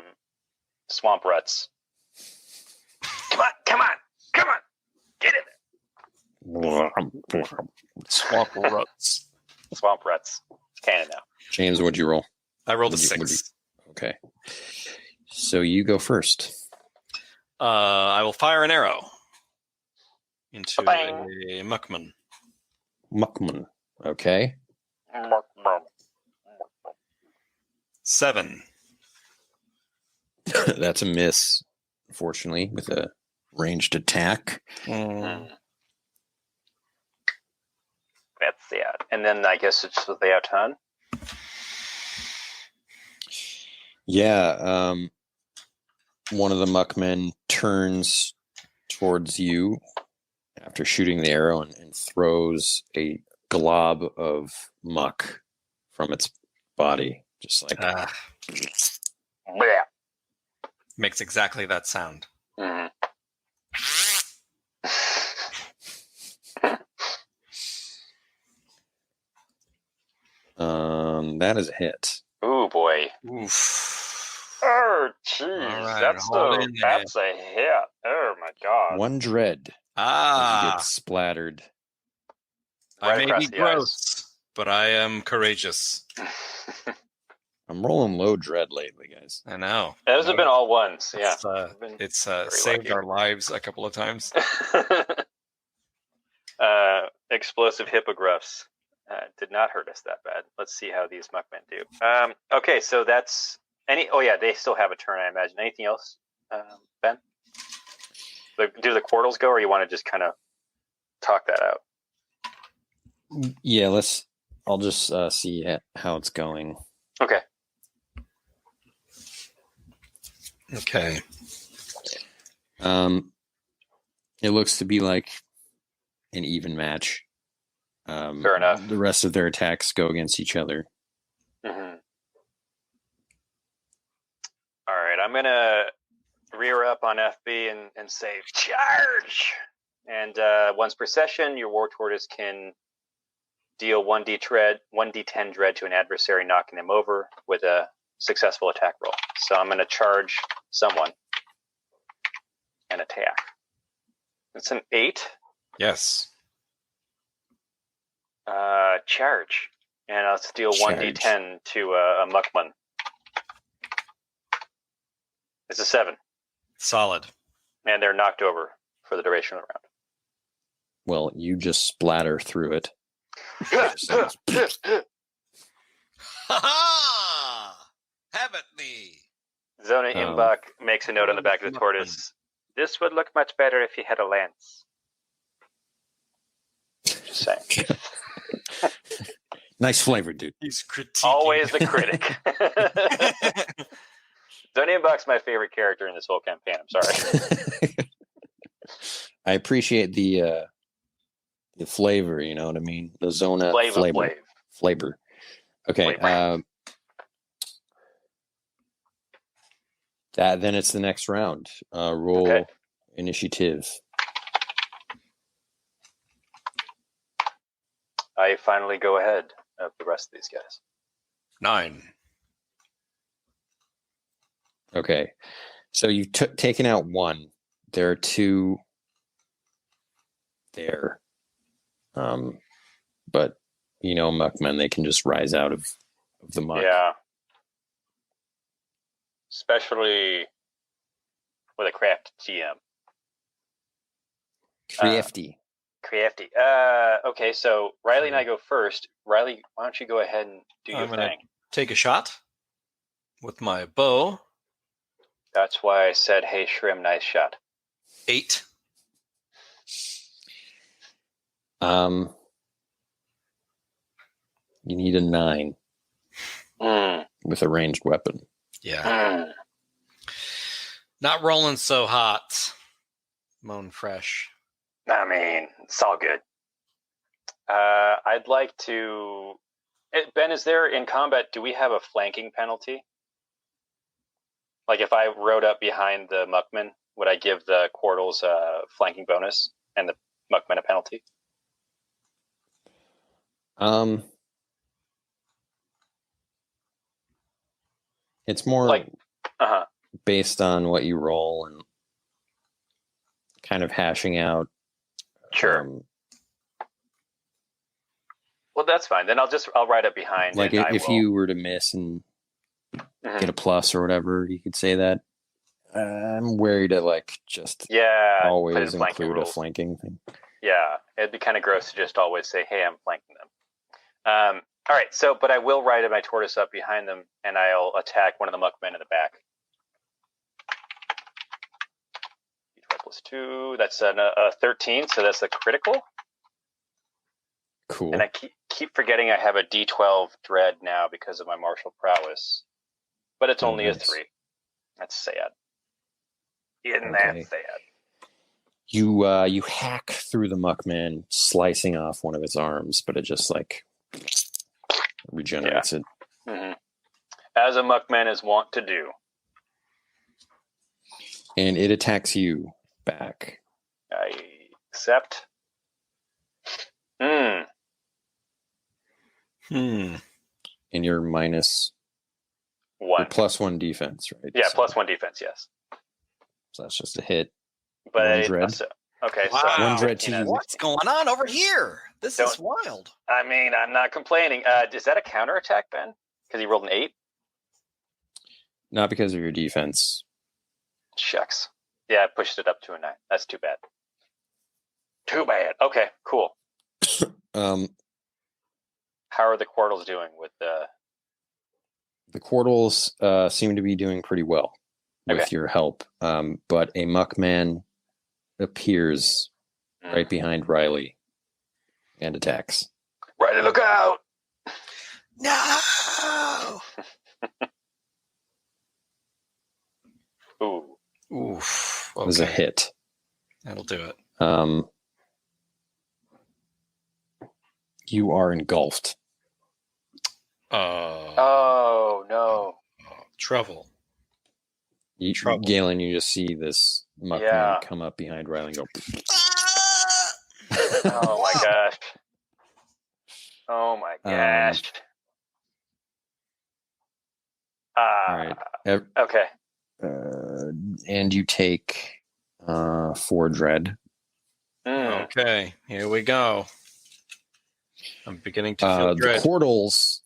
swamp ruts. Come on! Get in there! Swamp ruts. Swamp ruts. Canon now. James, what'd you roll? I rolled a 6. Okay. So you go first. I will fire an arrow into a muckman. Muckman. Okay. 7. That's a miss, unfortunately, with a ranged attack. That's sad. And then I guess it's the out turn. Yeah. One of the muckmen turns towards you after shooting the arrow and throws a glob of muck from its body. Just like makes exactly that sound. Mm-hmm. That is a hit. Ooh boy. Oof. Oh jeez, Right, that's a hit. Oh my god. 1 dread. You get splattered. I may be gross, but I am courageous. I'm rolling low dread lately, guys. I know. Those have been all ones. Yeah. It's saved lucky. our lives a couple of times. Explosive hippogriffs did not hurt us that bad. Let's see how these muckmen do. Okay, so that's any. Oh yeah, they still have a turn, I imagine. Anything else, Ben? Do the quartles go, or you want to just kind of talk that out? Yeah, I'll just see how it's going. Okay. Okay. It looks to be like an even match. Fair enough. The rest of their attacks go against each other. Mm-hmm. All right, I'm gonna rear up on FB and say charge. And once per session, your war tortoise can deal 1d10 dread to an adversary, knocking them over with a successful attack roll. So I'm going to charge someone and attack. It's an 8. Yes. Charge. And let's deal 1d10 to a muckman. It's a 7. Solid. And they're knocked over for the duration of the round. Well, you just splatter through it. Ha-ha! Have at thee! Zona Imbach makes a note on the back of the tortoise. This would look much better if you had a lance. Just saying. Nice flavor, dude. He's critiquing. Always the critic. Zona Imbach's my favorite character in this whole campaign. I'm sorry. I appreciate the flavor, you know what I mean? The Zona flavor. Okay. Then it's the next round. Roll initiative. I finally go ahead of the rest of these guys. 9. Okay. So you've taken out 1. There are 2 there. But you know, muckmen, they can just rise out of the muck. Yeah. Especially with a craft GM. Crafty. Okay, so Rylee and I go first. Rylee, why don't you go ahead and do your thing? Take a shot with my bow. That's why I said, hey, Shrim, nice shot. 8. You need a 9 with a ranged weapon. Yeah. Not rolling so hot. Moan fresh. I mean, it's all good. I'd like to... Ben, is there in combat, do we have a flanking penalty? Like if I rode up behind the muckman, would I give the quartles a flanking bonus and the muckman a penalty? It's more like based on what you roll and kind of hashing out. Sure. Well, that's fine. Then I'll ride up behind. Like if you were to miss and get a plus or whatever, you could say that. I'm wary to always include a flanking thing. Yeah, it'd be kind of gross to just always say, "Hey, I'm flanking them." All right, but I will ride my tortoise up behind them, and I'll attack one of the muckmen in the back. +2. That's a 13, so that's a critical. Cool. And I keep forgetting I have a D12 dread now because of my martial prowess, but it's only a 3. That's sad. Isn't that sad? You hack through the muckman, slicing off one of its arms, but it just regenerates it. Mm-hmm. As a muckman is wont to do. And it attacks you back. I accept. And you're minus 1. You're +1 defense, right? Yeah, +1 defense, yes. So that's just a hit. But 1 dread. Okay, wow. so 1 dread to you. What's going on over here? This is wild. I mean, I'm not complaining. Is that a counterattack, Ben? Because he rolled an 8? Not because of your defense. Shucks. Yeah, I pushed it up to a 9. That's too bad. Too bad. Okay, cool. How are the Quartles doing with the... The Quartles seem to be doing pretty well with your help. But a Muckman appears right behind Rylee and attacks. Rylee, look out! No! Ooh. Oof. Okay. It was a hit. That'll do it. You are engulfed. Oh, no. Trouble. Galen, you just see this Muckman come up behind Rylee and go... Oh, my gosh. Oh, my gosh. All right. Okay. And you take 4 dread. Okay, here we go. I'm beginning to feel dread. The Quartles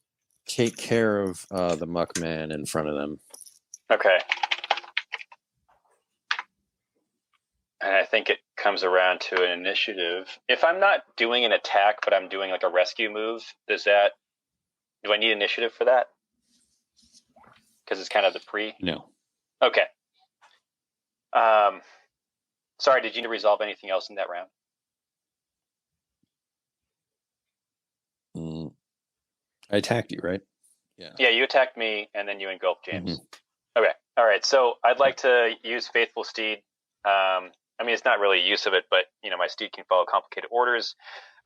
take care of the Muckman in front of them. Okay. And I think it comes around to an initiative. If I'm not doing an attack, but I'm doing like a rescue move, do I need initiative for that? Because it's kind of the pre? No. Okay. Sorry, did you need to resolve anything else in that round? I attacked you, right? Yeah, you attacked me, and then you engulfed James. Mm-hmm. Okay. All right. So I'd like to use Faithful Steed. I mean, it's not really use of it, but, my steed can follow complicated orders.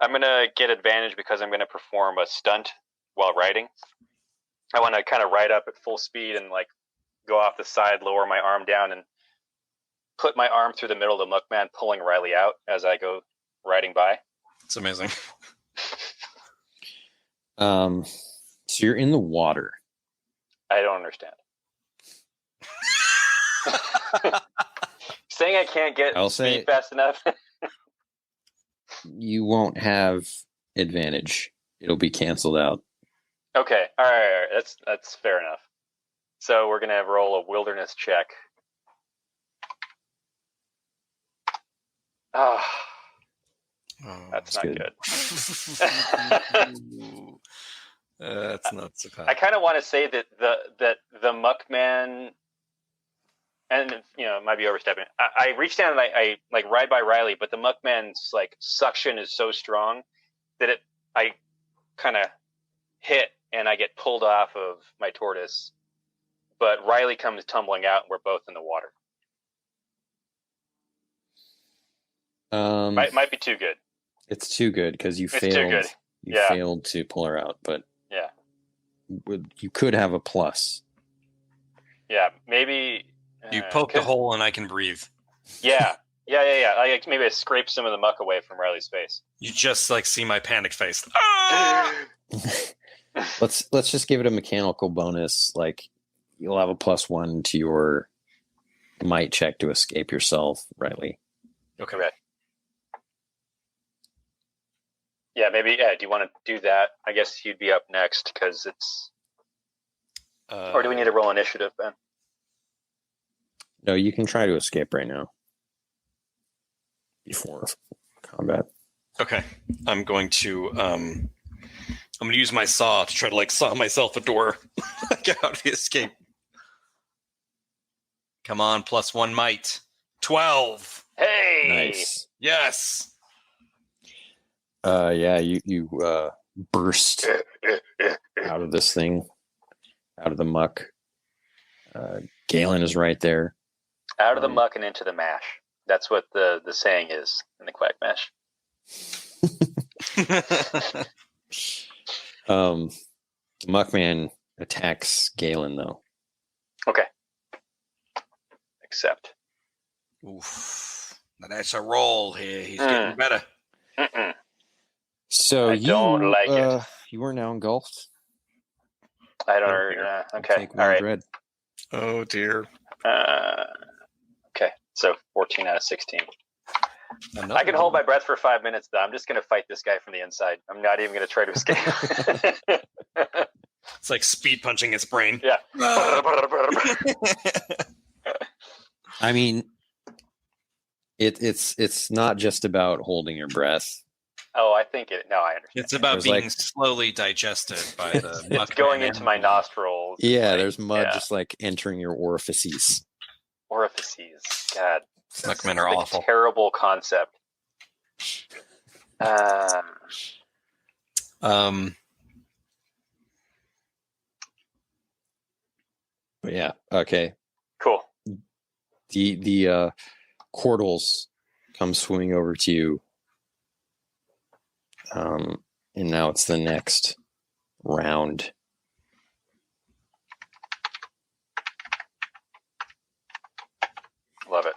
I'm going to get advantage because I'm going to perform a stunt while riding. I want to kind of ride up at full speed and, go off the side, lower my arm down, and put my arm through the middle of the Muckman, pulling Rylee out as I go riding by. It's amazing. So you're in the water. I don't understand. Saying I can't get speed fast enough. You won't have advantage. It'll be canceled out. Okay. All right. That's fair enough. So we're gonna roll a wilderness check. That's not good. That's not so bad. I kind of want to say that the Muckman, and it might be overstepping. I reach down and I ride by Rylee, but the Muckman's suction is so strong that I kind of hit and I get pulled off of my tortoise. But Rylee comes tumbling out, and we're both in the water. Might be too good. It's too good because you failed. Too good. You failed to pull her out, but you could have a plus. Yeah, maybe you poke the hole and I can breathe. Yeah. Maybe I scrape some of the muck away from Rylee's face. You just see my panic face. Let's just give it a mechanical bonus. You'll have a +1 to your might check to escape yourself, Rylee. Okay. Yeah, maybe. Yeah, do you want to do that? I guess you'd be up next because it's. Or do we need to roll initiative, Ben? No, you can try to escape right now. Before combat. Okay, I'm going to use my saw to try to saw myself a door. Get out of the escape. Come on, +1 might. 12. Hey. Nice. Yes. You burst out of this thing, out of the muck. Galen is right there. Out of the muck and into the mash. That's what the saying is in the Quack Mash. Muckman attacks Galen, though. Okay. Accept. Oof. That's a roll here. He's getting better. Mm-mm. So I don't like it. You are now engulfed. I don't. Okay. Take one dread. Oh dear. Okay. So 14 out of 16. I can hold my breath for 5 minutes, though. I'm just going to fight this guy from the inside. I'm not even going to try to escape. It's like speed punching his brain. Yeah. I mean, it's not just about holding your breath. Oh, I think it. No, I understand. It's about There's being like- slowly digested by the. It's going into my nostrils. Yeah, like, there's mud yeah. just like entering your orifices. Orifices. God, Muckmen are a awful. terrible concept. But yeah, okay. Cool. The Quartles come swimming over to you. And now it's the next round. Love it.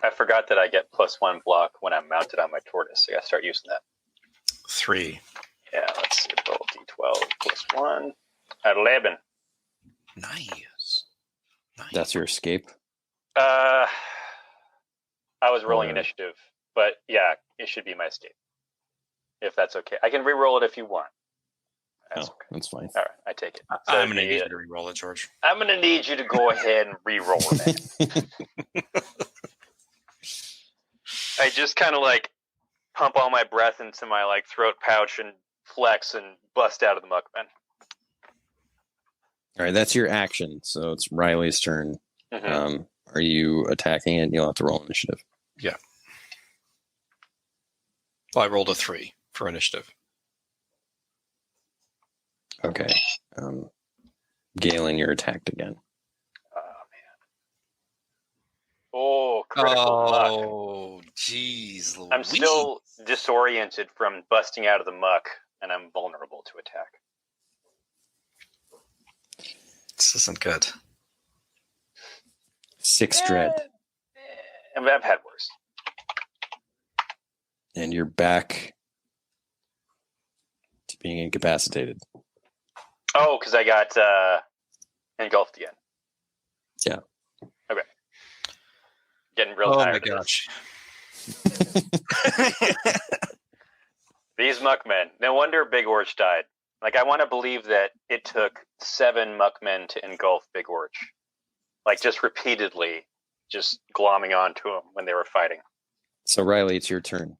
I forgot that I get +1 block when I'm mounted on my tortoise. I gotta start using that. 3. Yeah, let's see. Roll D12 +1. 11. Nice. That's your escape. I was rolling Or- initiative, but yeah, it should be my escape. If that's okay. I can re-roll it if you want. That's Oh, okay. that's fine. All right, I take it. So I'm going to need you to re-roll it, George. I'm going to need you to go ahead and re-roll it. I just kind of like pump all my breath into my like throat pouch and flex and bust out of the muckman. All right, that's your action. So it's Riley's turn. Mm-hmm. Are you attacking it? You'll have to roll initiative. Yeah. Well, I rolled a 3 for initiative. Okay. Galen, you're attacked again. Oh man. Oh, critical muck. Oh, jeez. I'm still disoriented from busting out of the muck, and I'm vulnerable to attack. This isn't good. 6 dread. I've had worse. And you're back to being incapacitated. Oh, because I got engulfed again. Yeah. Okay. Getting real Oh tired. my of this. gosh. These muckmen. No wonder Big Orch died. Like, I want to believe that it took 7 muckmen to engulf Big Orch. Like, just repeatedly, just glomming onto him when they were fighting. So Riley, it's your turn.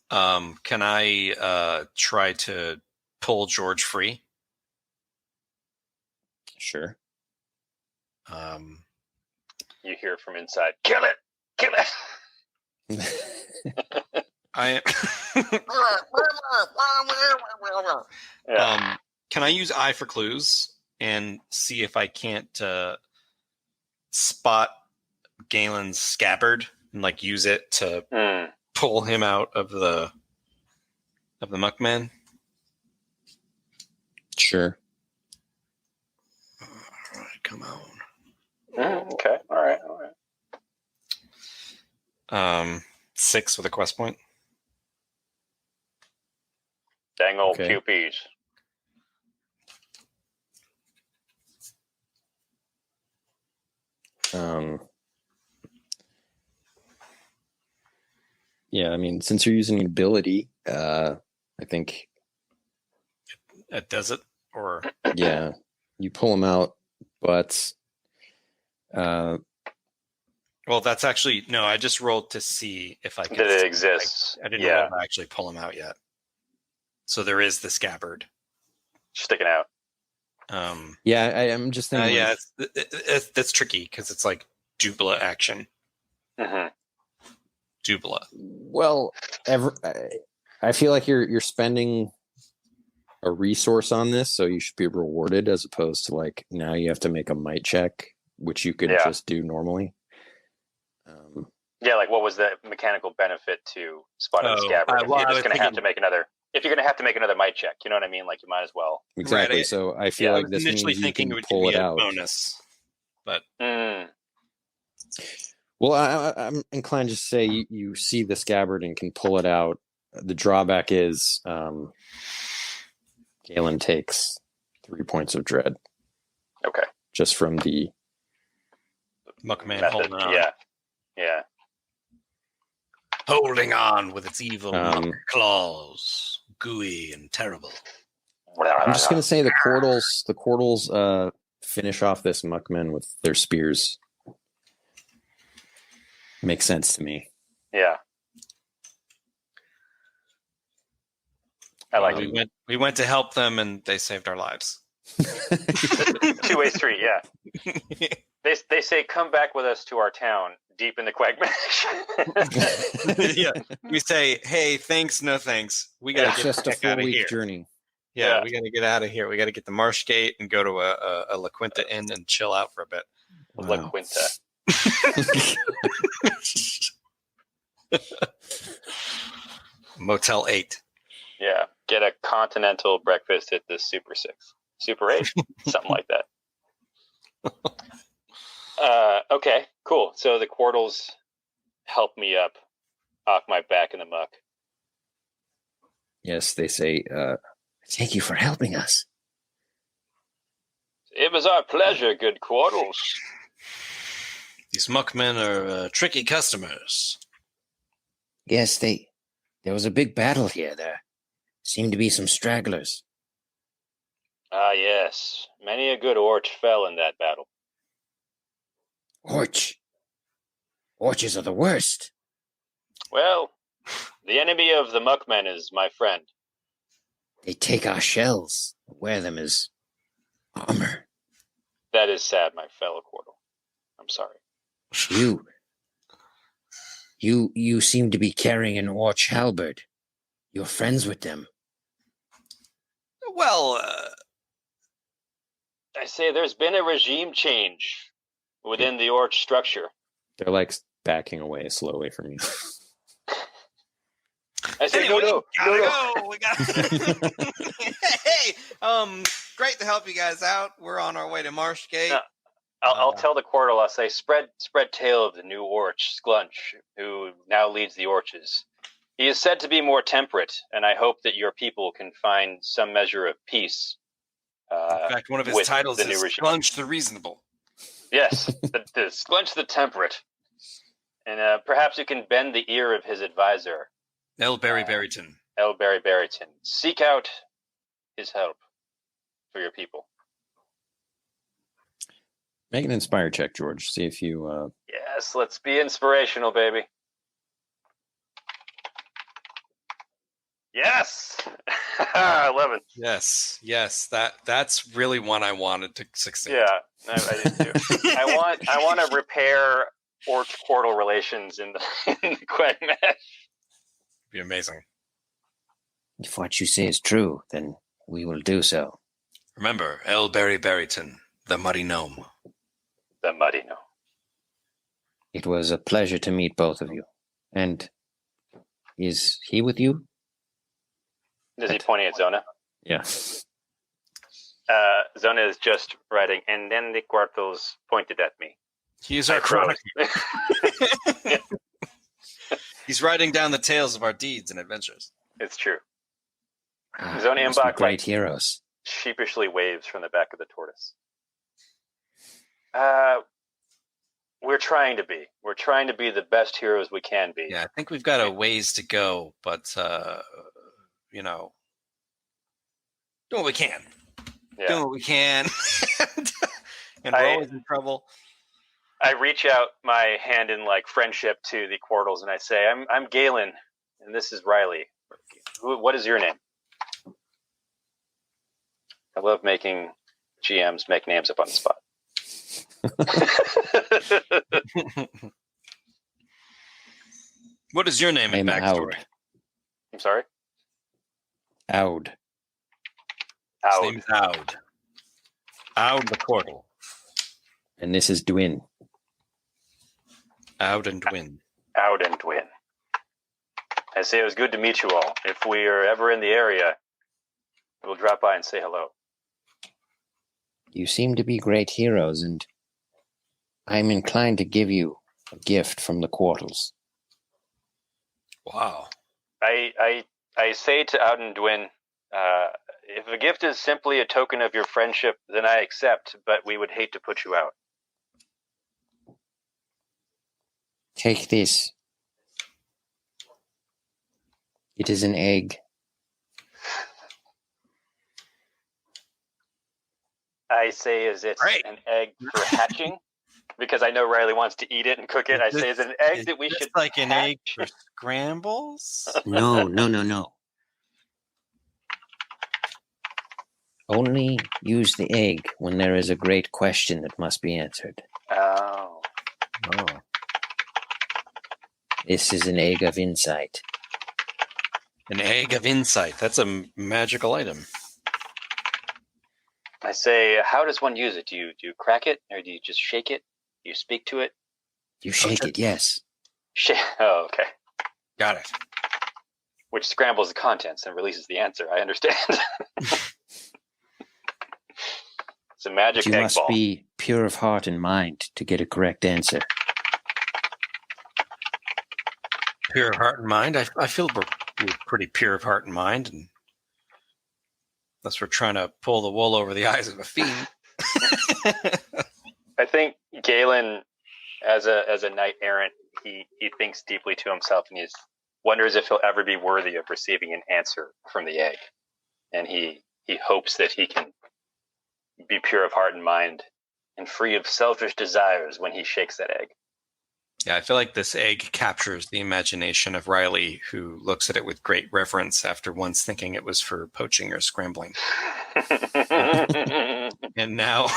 Can I try to pull George free? Sure. You hear from inside, kill it! Kill it! I Yeah. can I use eye for clues and see if I can't spot Galen's scabbard and like use it to pull him out of the muckman? Sure. All right, come on. Okay. All right. 6 with a quest point. Dang old Okay. pupies. Yeah, I mean, since you're using ability, I think, It does it, or yeah, you pull them out, but well, that's actually no. I just rolled to see if I could. That it see, exists. I didn't roll to actually pull him out yet. So there is the scabbard. Sticking out. yeah, I'm just thinking. Yeah, that's tricky because it's like dubla action. Mm-hmm. Dubla. Well, I feel like you're spending a resource on this, so you should be rewarded as opposed to like now you have to make a might check, which you could just do normally. Yeah, like what was the mechanical benefit to spotting the scabbard? If well, you're I just was going to have thinking- to make another, if you're going to have to make another might check, you know what I mean? Like you might as well. Exactly. Right, So I feel I like was this initially means you thinking can it would pull give me it a out. bonus, but Well, I'm inclined to say you see the scabbard and can pull it out. The drawback is Galen takes 3 points of dread Okay. just from the Muckman Method. holding on. Yeah. Holding on with its evil Um, muck claws, gooey and terrible. I'm just going to say the Quartles finish off this Muckman with their spears. Makes sense to me. Yeah. I like it. We went to help them, and they saved our lives. Two-way street, yeah. They say, come back with us to our town, deep in the Quagmash. Yeah. We say, hey, thanks, no thanks. We got to get just the a heck out of here. 4-week journey. Yeah, we got to get out of here. We got to get to Marsh Gate and go to a La Quinta Inn and chill out for a bit. Wow. La Quinta. Motel 8. Yeah, get a continental breakfast at the Super 6. Super 8? Something like that. Okay, cool. So the Quartles help me up off my back in the muck. Yes, they say, thank you for helping us. It was our pleasure, good Quartles. These muckmen are tricky customers. Yes, there was a big battle here. There seemed to be some stragglers. Ah, yes. Many a good orch fell in that battle. Orches are the worst. Well, the enemy of the muckmen is my friend. They take our shells, wear them as armor. That is sad, my fellow Quartle. I'm sorry. You seem to be carrying an orch halberd. You're friends with them. Well, I say there's been a regime change within the orch structure. They're like backing away slowly from you. I say, anyway, no. We gotta Hey, great to help you guys out. We're on our way to Marsh Gate. No, I'll tell the Quartle, I'll say, spread tale of the new orch, Sklunch, who now leads the orches. He is said to be more temperate, and I hope that your people can find some measure of peace. In fact, one of his titles is Sklunch the Reasonable. Yes, the Sklunch the Temperate. And perhaps you can bend the ear of his advisor, L. Barry Barryton. L. Barry Barryton. Seek out his help for your people. Make an inspire check, George. See if you... Yes, let's be inspirational, baby. Yes! 11. Yes. That's really one I wanted to succeed. Yeah, I did too. I want to repair orch Quartle relations in the Quagmash. Be amazing. If what you say is true, then we will do so. Remember, L. Barry Barryton, the Muddy Gnome. The Muddy Gnome. It was a pleasure to meet both of you. And is he with you? Is he pointing at Zona? Yeah. Zona is just writing, and then the Quartles pointed at me. He's our chronic. He's writing down the tales of our deeds and adventures. It's true. Zona and Bach, great heroes. Sheepishly waves from the back of the tortoise. We're trying to be. We're trying to be the best heroes we can be. Yeah, I think we've got a ways to go, but doing what we can. Yeah. Doing what we can. And we're always in trouble. I reach out my hand in like friendship to the Quartles and I say, I'm Galen, and this is Rylee. What is your name? I love making GMs make names up on the spot. What is your name and backstory? I'm sorry? Aud. His name is Aud. Aud the Quartle. And this is Dwin. Aud and Dwin. Aud and Dwin. I say it was good to meet you all. If we are ever in the area, we'll drop by and say hello. You seem to be great heroes, and I'm inclined to give you a gift from the Quartles. Wow. I say to Aud and Dwin, if a gift is simply a token of your friendship, then I accept, but we would hate to put you out. Take this. It is an egg. I say is it's an egg for hatching, because I know Rylee wants to eat it and cook it. I say is it an egg that we should like an egg hatch? for scrambles? No. Only use the egg when there is a great question that must be answered. Oh. This is an egg of insight. An egg of insight. That's a magical item. I say, how does one use it? Do you crack it, or do you just shake it? Do you speak to it? You shake it, yes. Oh, okay. Got it. Which scrambles the contents and releases the answer. I understand. It's a magic egg ball. You must be pure of heart and mind to get a correct answer. Pure of heart and mind. I feel we're pretty pure of heart and mind, and unless we're trying to pull the wool over the eyes of a fiend. I think Galen, as a knight errant, he thinks deeply to himself, and he wonders if he'll ever be worthy of receiving an answer from the egg. And he hopes that he can be pure of heart and mind and free of selfish desires when he shakes that egg. Yeah, I feel like this egg captures the imagination of Rylee, who looks at it with great reverence after once thinking it was for poaching or scrambling. And now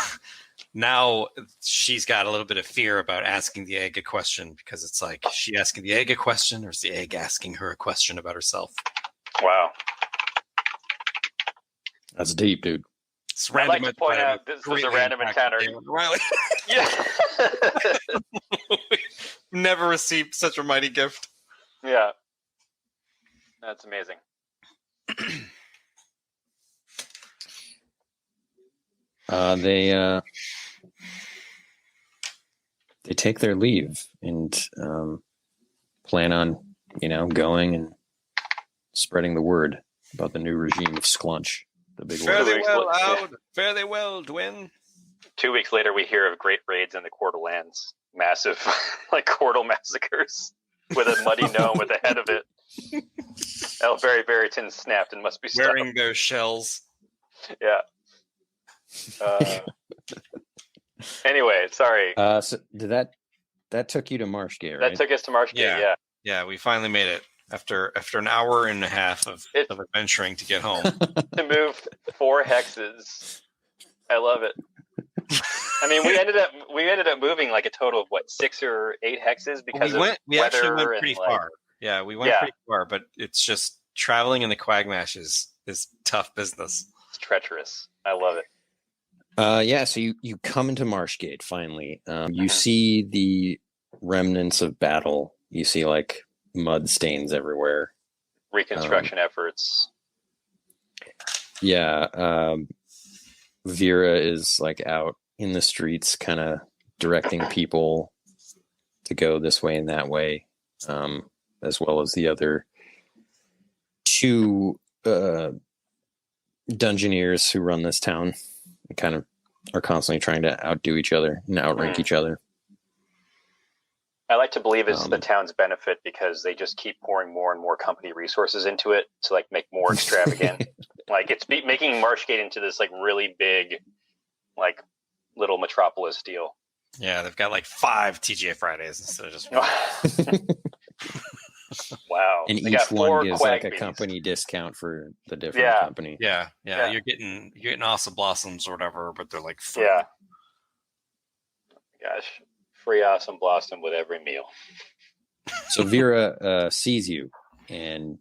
she's got a little bit of fear about asking the egg a question, because it's like, is she asking the egg a question, or is the egg asking her a question about herself? Wow. That's deep, dude. I'd like to point out this was a random encounter. Rylee. Yeah. Never received such a mighty gift. Yeah. That's amazing. They take their leave and plan on, going and spreading the word about the new regime of Sklunch. The big Fare word. thee well, Aud. Fare thee well, Dwin. 2 weeks later, we hear of great raids in the Quarter Lands. Massive, Quartal massacres with a muddy gnome with the head of it. Elberry Barrington snapped and must be stopped. Wearing those shells. Yeah. Anyway, sorry. So did that took you to Marsh Gate, right? That took us to Marsh Gate, yeah. Yeah, we finally made it after an hour and a half of adventuring to get home. To move 4 hexes. I love it. I mean, we ended up moving a total of 6 or 8 hexes because we weather actually went pretty and far. Yeah, we went pretty far, but it's just traveling in the Quagmash is tough business. It's treacherous. I love it. So you come into Marsh Gate finally. You see the remnants of battle. You see mud stains everywhere. Reconstruction efforts. Yeah. Vera is out in the streets, kind of directing people to go this way and that way, as well as the other 2 Dungeoneers who run this town and kind of are constantly trying to outdo each other and outrank each other. I like to believe it's the town's benefit because they just keep pouring more and more company resources into it to make more extravagant. It's making Marsh Gate into this really big, little metropolis deal. Yeah, they've got 5 TGA Fridays instead of just 1. Wow. And they each one gives a babies. company discount for the different company. Yeah. You're getting Awesome Blossoms or whatever, but they're 4. Yeah. Gosh. Free Awesome Blossom with every meal. So Vera sees you and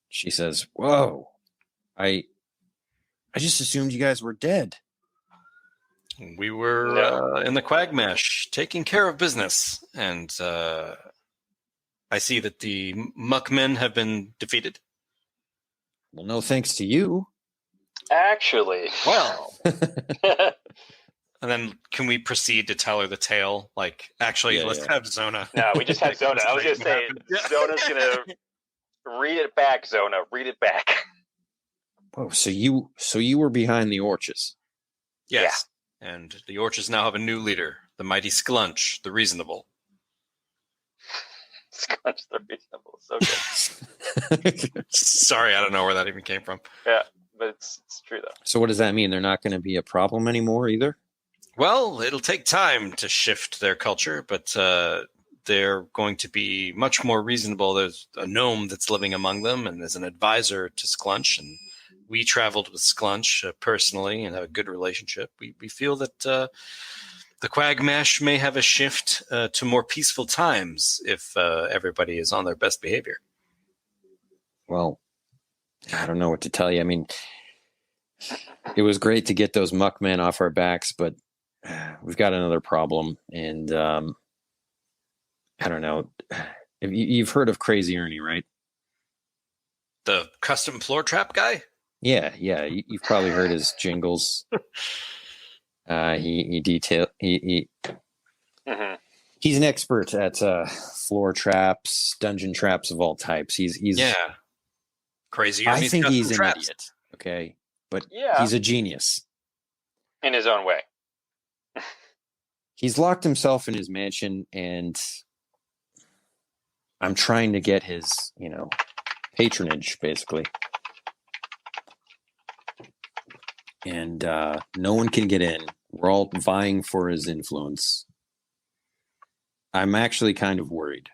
she says, "Whoa, I just assumed you guys were dead." We were in the Quagmash taking care of business, and I see that the Muckmen have been defeated. Well, no thanks to you. Actually. Well. And then can we proceed to tell her the tale? Let's have Zona. No, we just had Zona. I was going to say, Zona's going to read it back, Zona. Read it back. Oh, so you were behind the Orches. Yes. Yeah. And the Orches now have a new leader, the mighty Sklunch, the reasonable. Sklunch the reasonable. So good. Sorry, I don't know where that even came from. Yeah. but it's true though. So what does that mean? They're not going to be a problem anymore either? Well, it'll take time to shift their culture, but they're going to be much more reasonable. There's a gnome that's living among them, and there's an advisor to Sklunch, and we traveled with Sklunch personally and have a good relationship. We feel that the Quagmash may have a shift to more peaceful times if everybody is on their best behavior. Well, I don't know what to tell you. I mean, it was great to get those muckmen off our backs, but we've got another problem, and I don't know. You've heard of Crazy Urny, right? The custom floor trap guy? Yeah. You've probably heard his jingles. Mm-hmm. He's an expert at floor traps, dungeon traps of all types. He's Crazy. I think he's an traps. idiot. Okay, but Yeah. he's a genius. In his own way. He's locked himself in his mansion, and I'm trying to get his, patronage, basically. And no one can get in. We're all vying for his influence. I'm actually kind of worried.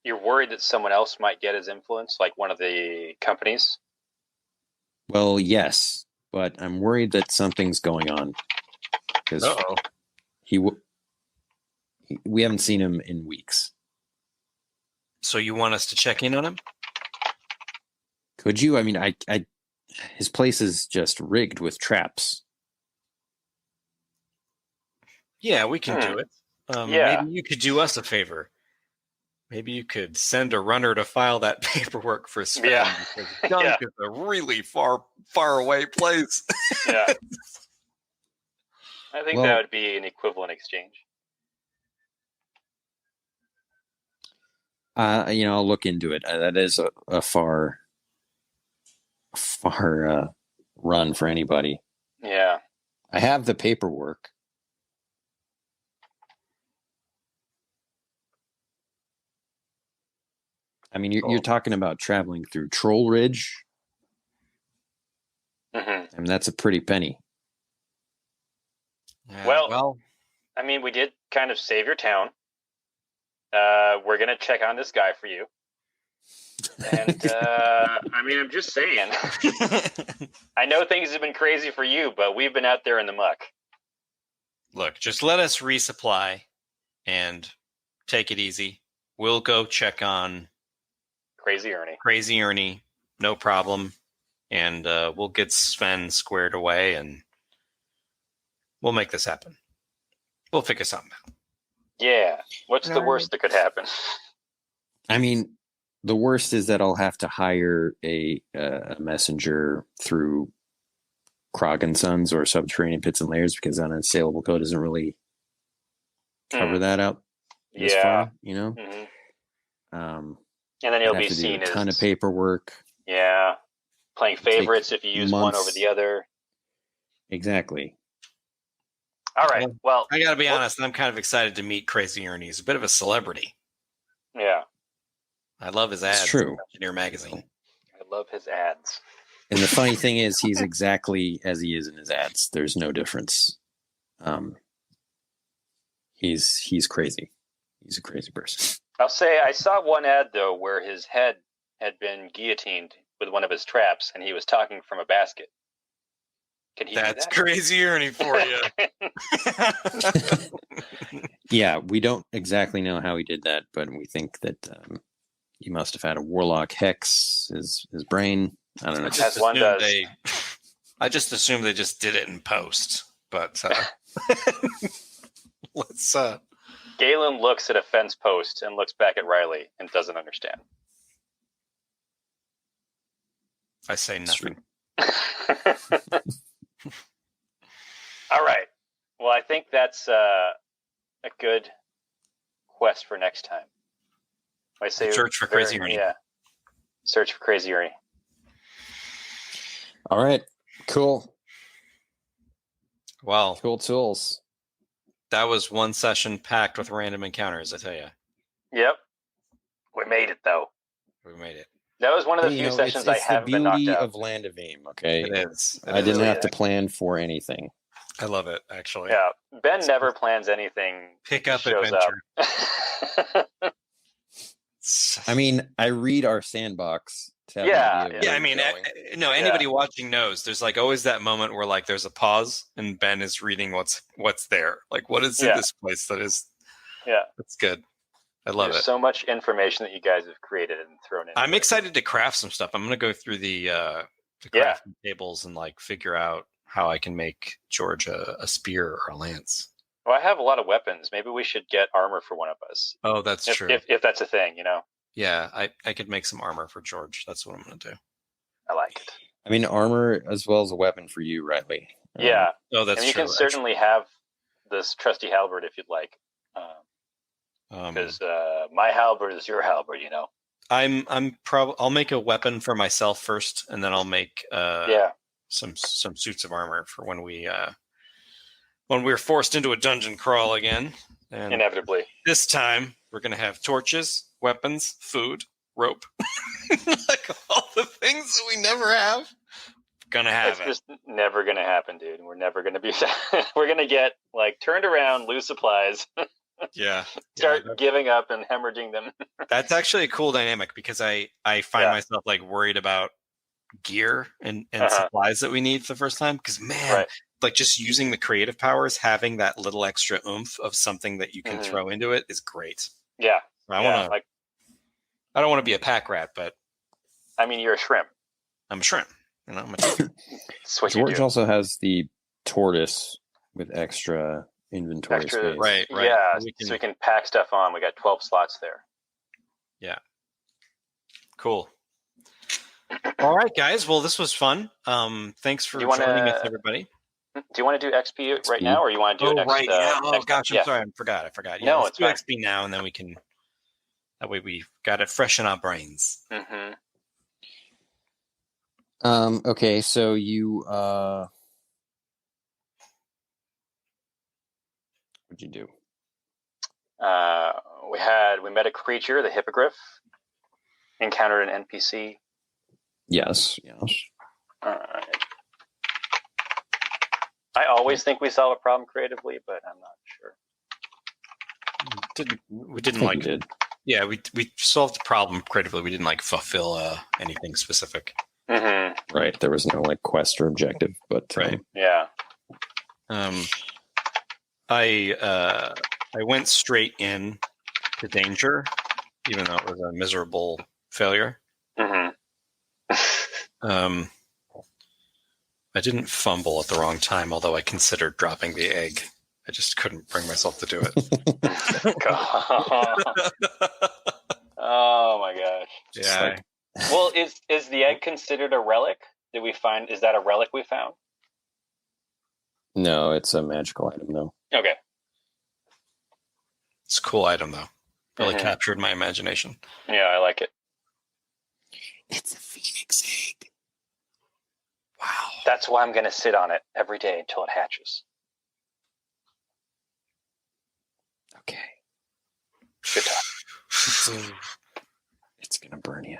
You're worried that someone else might get his influence, like one of the companies? Well, yes, but I'm worried that something's going on. Because we haven't seen him in weeks. So you want us to check in on him? Could you? I mean, his place is just rigged with traps. Yeah, we can do it. Maybe you could do us a favor. Maybe you could send a runner to file that paperwork for Sven. Yeah. Because Dunk is a really far away place. Yeah. I think that would be an equivalent exchange. I'll look into it. That is a far run for anybody. Yeah. I have the paperwork. I mean, you're talking about traveling through Troll Ridge. Mm-hmm. I mean, that's a pretty penny. Well, I mean, we did kind of save your town. We're going to check on this guy for you. And, I mean, I'm just saying. I know things have been crazy for you, but we've been out there in the muck. Look, just let us resupply and take it easy. We'll go check on Crazy Urny, no problem. And we'll get Sven squared away, and we'll make this happen. We'll figure something out. Yeah. What's the worst that could happen? I mean, the worst is that I'll have to hire a messenger through Krog and Sons or Subterranean Pits and Lairs, because unassailable code doesn't really cover that out this far, Mm-hmm. And then you'll be seen as a ton of paperwork. Yeah. Playing favorites if you use one over the other. Exactly. All right. Well, I got to be honest. I'm kind of excited to meet Crazy Urny. He's a bit of a celebrity. Yeah. I love his ads. It's true. In Dungeoneer magazine. I love his ads. And the funny thing is, he's exactly as he is in his ads. There's no difference. He's crazy. He's a crazy person. I'll say I saw one ad, though, where his head had been guillotined with one of his traps, and he was talking from a basket. Can he do that? Crazy Urny for you. Yeah, we don't exactly know how he did that, but we think that he must have had a warlock hex his brain. I don't know. As one does. I just assumed they just did it in post, but let's. Galen looks at a fence post and looks back at Rylee and doesn't understand. I say nothing. All right. Well, I think that's a good quest for next time. I say search for Crazy Urny. Yeah. Search for Crazy Urny. All right. Cool. Well, cool tools. That was one session packed with random encounters, I tell you. Yep. We made it, though. We made it. That was one of the few sessions I haven't been knocked out. It's the beauty of Land of Eem, okay? It is. I didn't have to plan for anything. I love it, actually. Yeah, Ben never plans anything. Pick up shows adventure. Up. I mean, I read our sandbox. To have an idea of Yeah, where I mean, we're going. anybody watching knows there's like always that moment where like there's a pause and Ben is reading what's there. Like, what is in this place that is... Yeah. That's good. I love There's it. so much information that you guys have created and thrown in. I'm excited to craft some stuff. I'm going to go through the crafting tables and like figure out how I can make George a spear or a lance. Well, I have a lot of weapons. Maybe we should get armor for one of us. Oh, that's true. If that's a thing, you know? Yeah, I could make some armor for George. That's what I'm going to do. I like it. I mean, armor as well as a weapon for you, Rylee. Yeah. Oh, that's and you true. can certainly have this trusty halberd if you'd like. Because my halberd is your halberd, you know? I'll make a weapon for myself first, and then I'll make some suits of armor for when we're forced into a dungeon crawl again. And inevitably. This time we're gonna have torches, weapons, food, rope, like all the things that we never have. Gonna have it's just never gonna happen, dude. We're never gonna be. We're gonna get like turned around, lose supplies. Yeah. Start giving up and hemorrhaging them. That's actually a cool dynamic because I find myself like worried about gear and supplies that we need for the first time. Because man, like just using the creative powers, having that little extra oomph of something that you can throw into it is great. Yeah. I don't want to be a pack rat, but I mean, you're a shrimp. I'm a shrimp. You know, George also has the tortoise with extra inventory space. Right. Yeah, so we can pack stuff on. We got 12 slots there. Yeah. Cool. All right, guys. Well, this was fun. Thanks for joining us, everybody. Do you want to do XP right now, or you want to do it next? Right. Oh, gosh. I'm sorry. I forgot. Yeah, no, let's do XP now, and then we can... That way we got it fresh in our brains. Mm-hmm. Okay, so you... What'd you do? We met a creature, the hippogriff. Encountered an NPC. Yes. All right. I always think we solve a problem creatively, but I'm not sure. We didn't like it. Yeah, we solved the problem creatively. We didn't like fulfill anything specific. Mm-hmm. Right. There was no like quest or objective, but yeah. I went straight in to danger, even though it was a miserable failure. Mm-hmm. I didn't fumble at the wrong time, although I considered dropping the egg. I just couldn't bring myself to do it. Oh my gosh! Yeah. Well, is the egg considered a relic? Is that a relic we found? No, it's a magical item, though. Okay. It's a cool item, though. Really captured my imagination. Yeah, I like it. It's a phoenix egg. Wow. That's why I'm going to sit on it every day until it hatches. Okay. Good talk. It's going to burn you.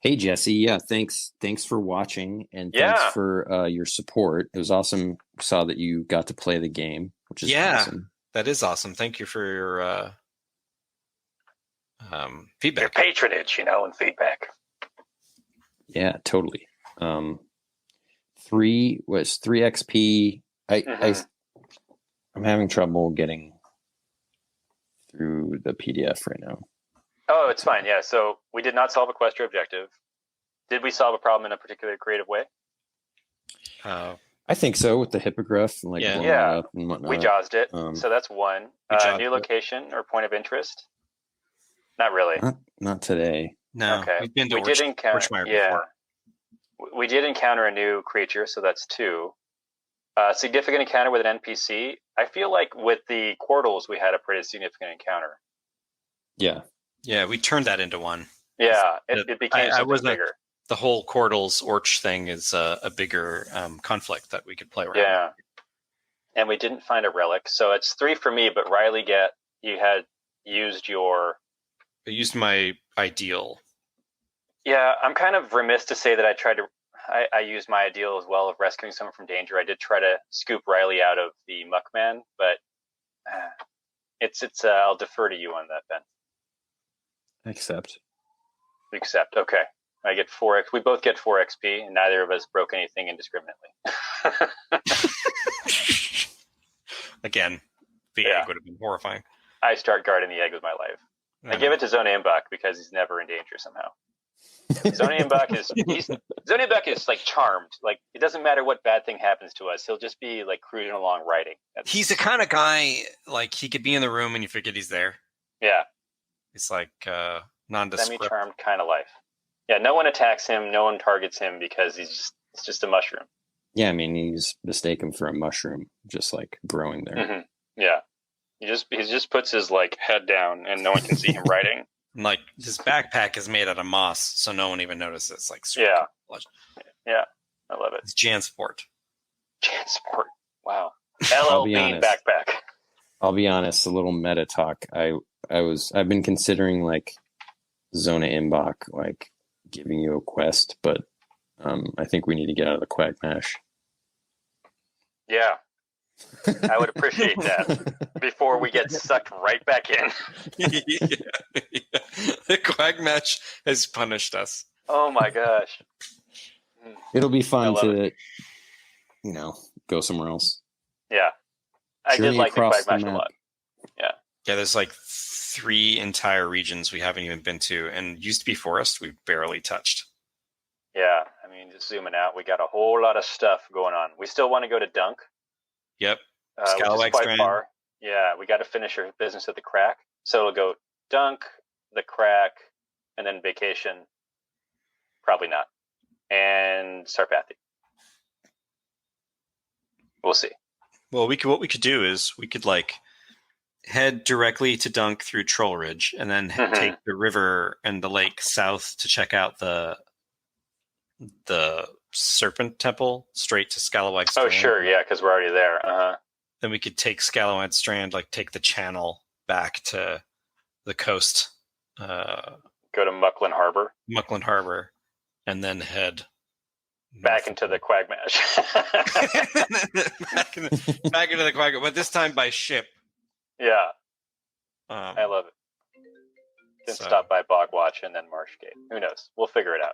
Hey, Jesse. Yeah, thanks for watching, and thanks for your support. It was awesome. Saw that you got to play the game, which is awesome. That is awesome. Thank you for your feedback. Your patronage, and feedback. Yeah, totally. 3 XP. I'm having trouble getting through the PDF right now. Oh, it's fine. Yeah. So we did not solve a quest or objective. Did we solve a problem in a particularly creative way? I think so, with the hippogriff and blowing up and whatnot. We jazzed it. So that's one. New location or point of interest? Not really. Not today. No. Okay. We've been to we did encounter. before. We did encounter a new creature, so that's 2. Significant encounter with an NPC. I feel like with the Quartles, we had a pretty significant encounter. Yeah. Yeah, we turned that into 1. Yeah, it became something bigger. The whole Quartles Orch thing is a bigger conflict that we could play around. Yeah, and we didn't find a relic, so it's 3 for me. But Rylee, you had used your. I used my ideal. Yeah, I'm kind of remiss to say that I used my ideal as well of rescuing someone from danger. I did try to scoop Rylee out of the Muckman, but I'll defer to you on that, Ben. Accept. Okay. I get 4x. We both get 4 XP, and neither of us broke anything indiscriminately. Again, the egg would have been horrifying. I start guarding the egg with my life. I give it to Zonienbach because he's never in danger somehow. Zonienbach is like charmed. Like, it doesn't matter what bad thing happens to us. He'll just be like cruising along writing. He's the kind of guy, like, he could be in the room and you forget he's there. Yeah. It's like nondescript. Semi-charmed kind of life. Yeah, no one attacks him. No one targets him because it's just a mushroom. Yeah, I mean, he's mistaken for a mushroom, just like growing there. Mm-hmm. Yeah. He just puts his like head down and no one can see him writing. Like, his backpack is made out of moss, so no one even notices. Like, yeah, I love it. It's Jansport. Jansport. Wow. LLB backpack. I'll be honest. A little meta talk. I've been considering like Zona Imbach, like giving you a quest, but I think we need to get out of the Quagmash. Yeah. I would appreciate that before we get sucked right back in. Yeah. The Quagmash has punished us. Oh my gosh. It'll be fun to, go somewhere else. Yeah. I did like the Quagmash a lot. Yeah. Yeah, there's like 3 entire regions we haven't even been to, and used to be forest we've barely touched. Yeah, I mean, just zooming out, we got a whole lot of stuff going on. We still want to go to Dunk. Yep. Scalawag Strand. Far. Yeah, we got to finish our business at the Crack. So it'll go Dunk, the Crack, and then vacation. Probably not. And Sarpathi. We'll see. Well, what we could do is we could like head directly to Dunk through Troll Ridge, and then take the river and the lake south to check out the Serpent Temple straight to Scalawag Strand. Oh, sure, yeah, because we're already there. Uh-huh. Then we could take Scalawag Strand, like take the channel back to the coast. Go to Muckland Harbor, and then head back into the Quagmash. back into the Quagmash, but this time by ship. Yeah, I love it. Then stop by Bogwatch and then Marsh Gate. Who knows? We'll figure it out.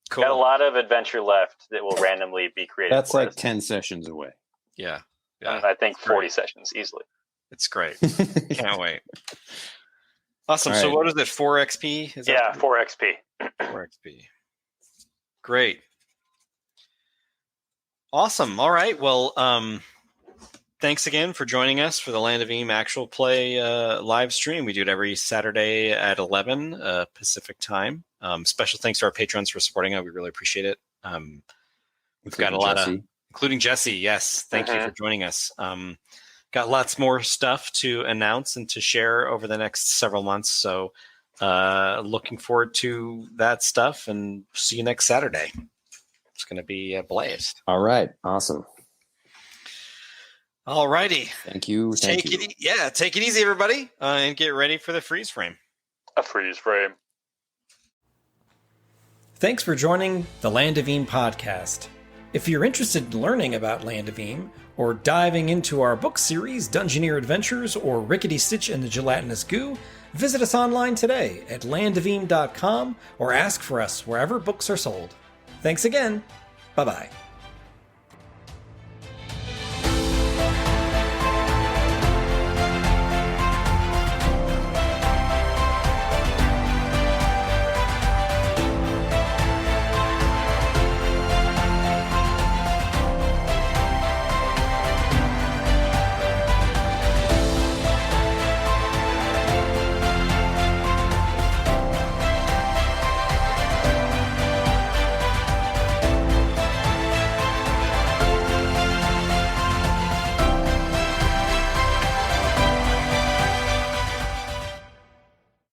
Cool. Got a lot of adventure left that will randomly be created. That's like 10 sessions away. Yeah. I think 40 sessions easily. It's great. Can't wait. Awesome. Right. So what is it? 4 XP? 4 XP. 4 XP. Great. Awesome. All right. Well, thanks again for joining us for the Land of Eem actual play live stream. We do it every Saturday at 11 Pacific time. Special thanks to our patrons for supporting it. We really appreciate it. We've got a lot of, including Jesse. Yes. Thank you for joining us. Got lots more stuff to announce and to share over the next several months. So looking forward to that stuff, and see you next Saturday. It's going to be blazed. All right. Awesome. All righty. Thank you. Take it easy, everybody, and get ready for the freeze frame. A freeze frame. Thanks for joining the Land of Eem podcast. If you're interested in learning about Land of Eem, or diving into our book series, Dungeoneer Adventures, or Rickety Stitch and the Gelatinous Goo, visit us online today at landofelem.com or ask for us wherever books are sold. Thanks again. Bye-bye.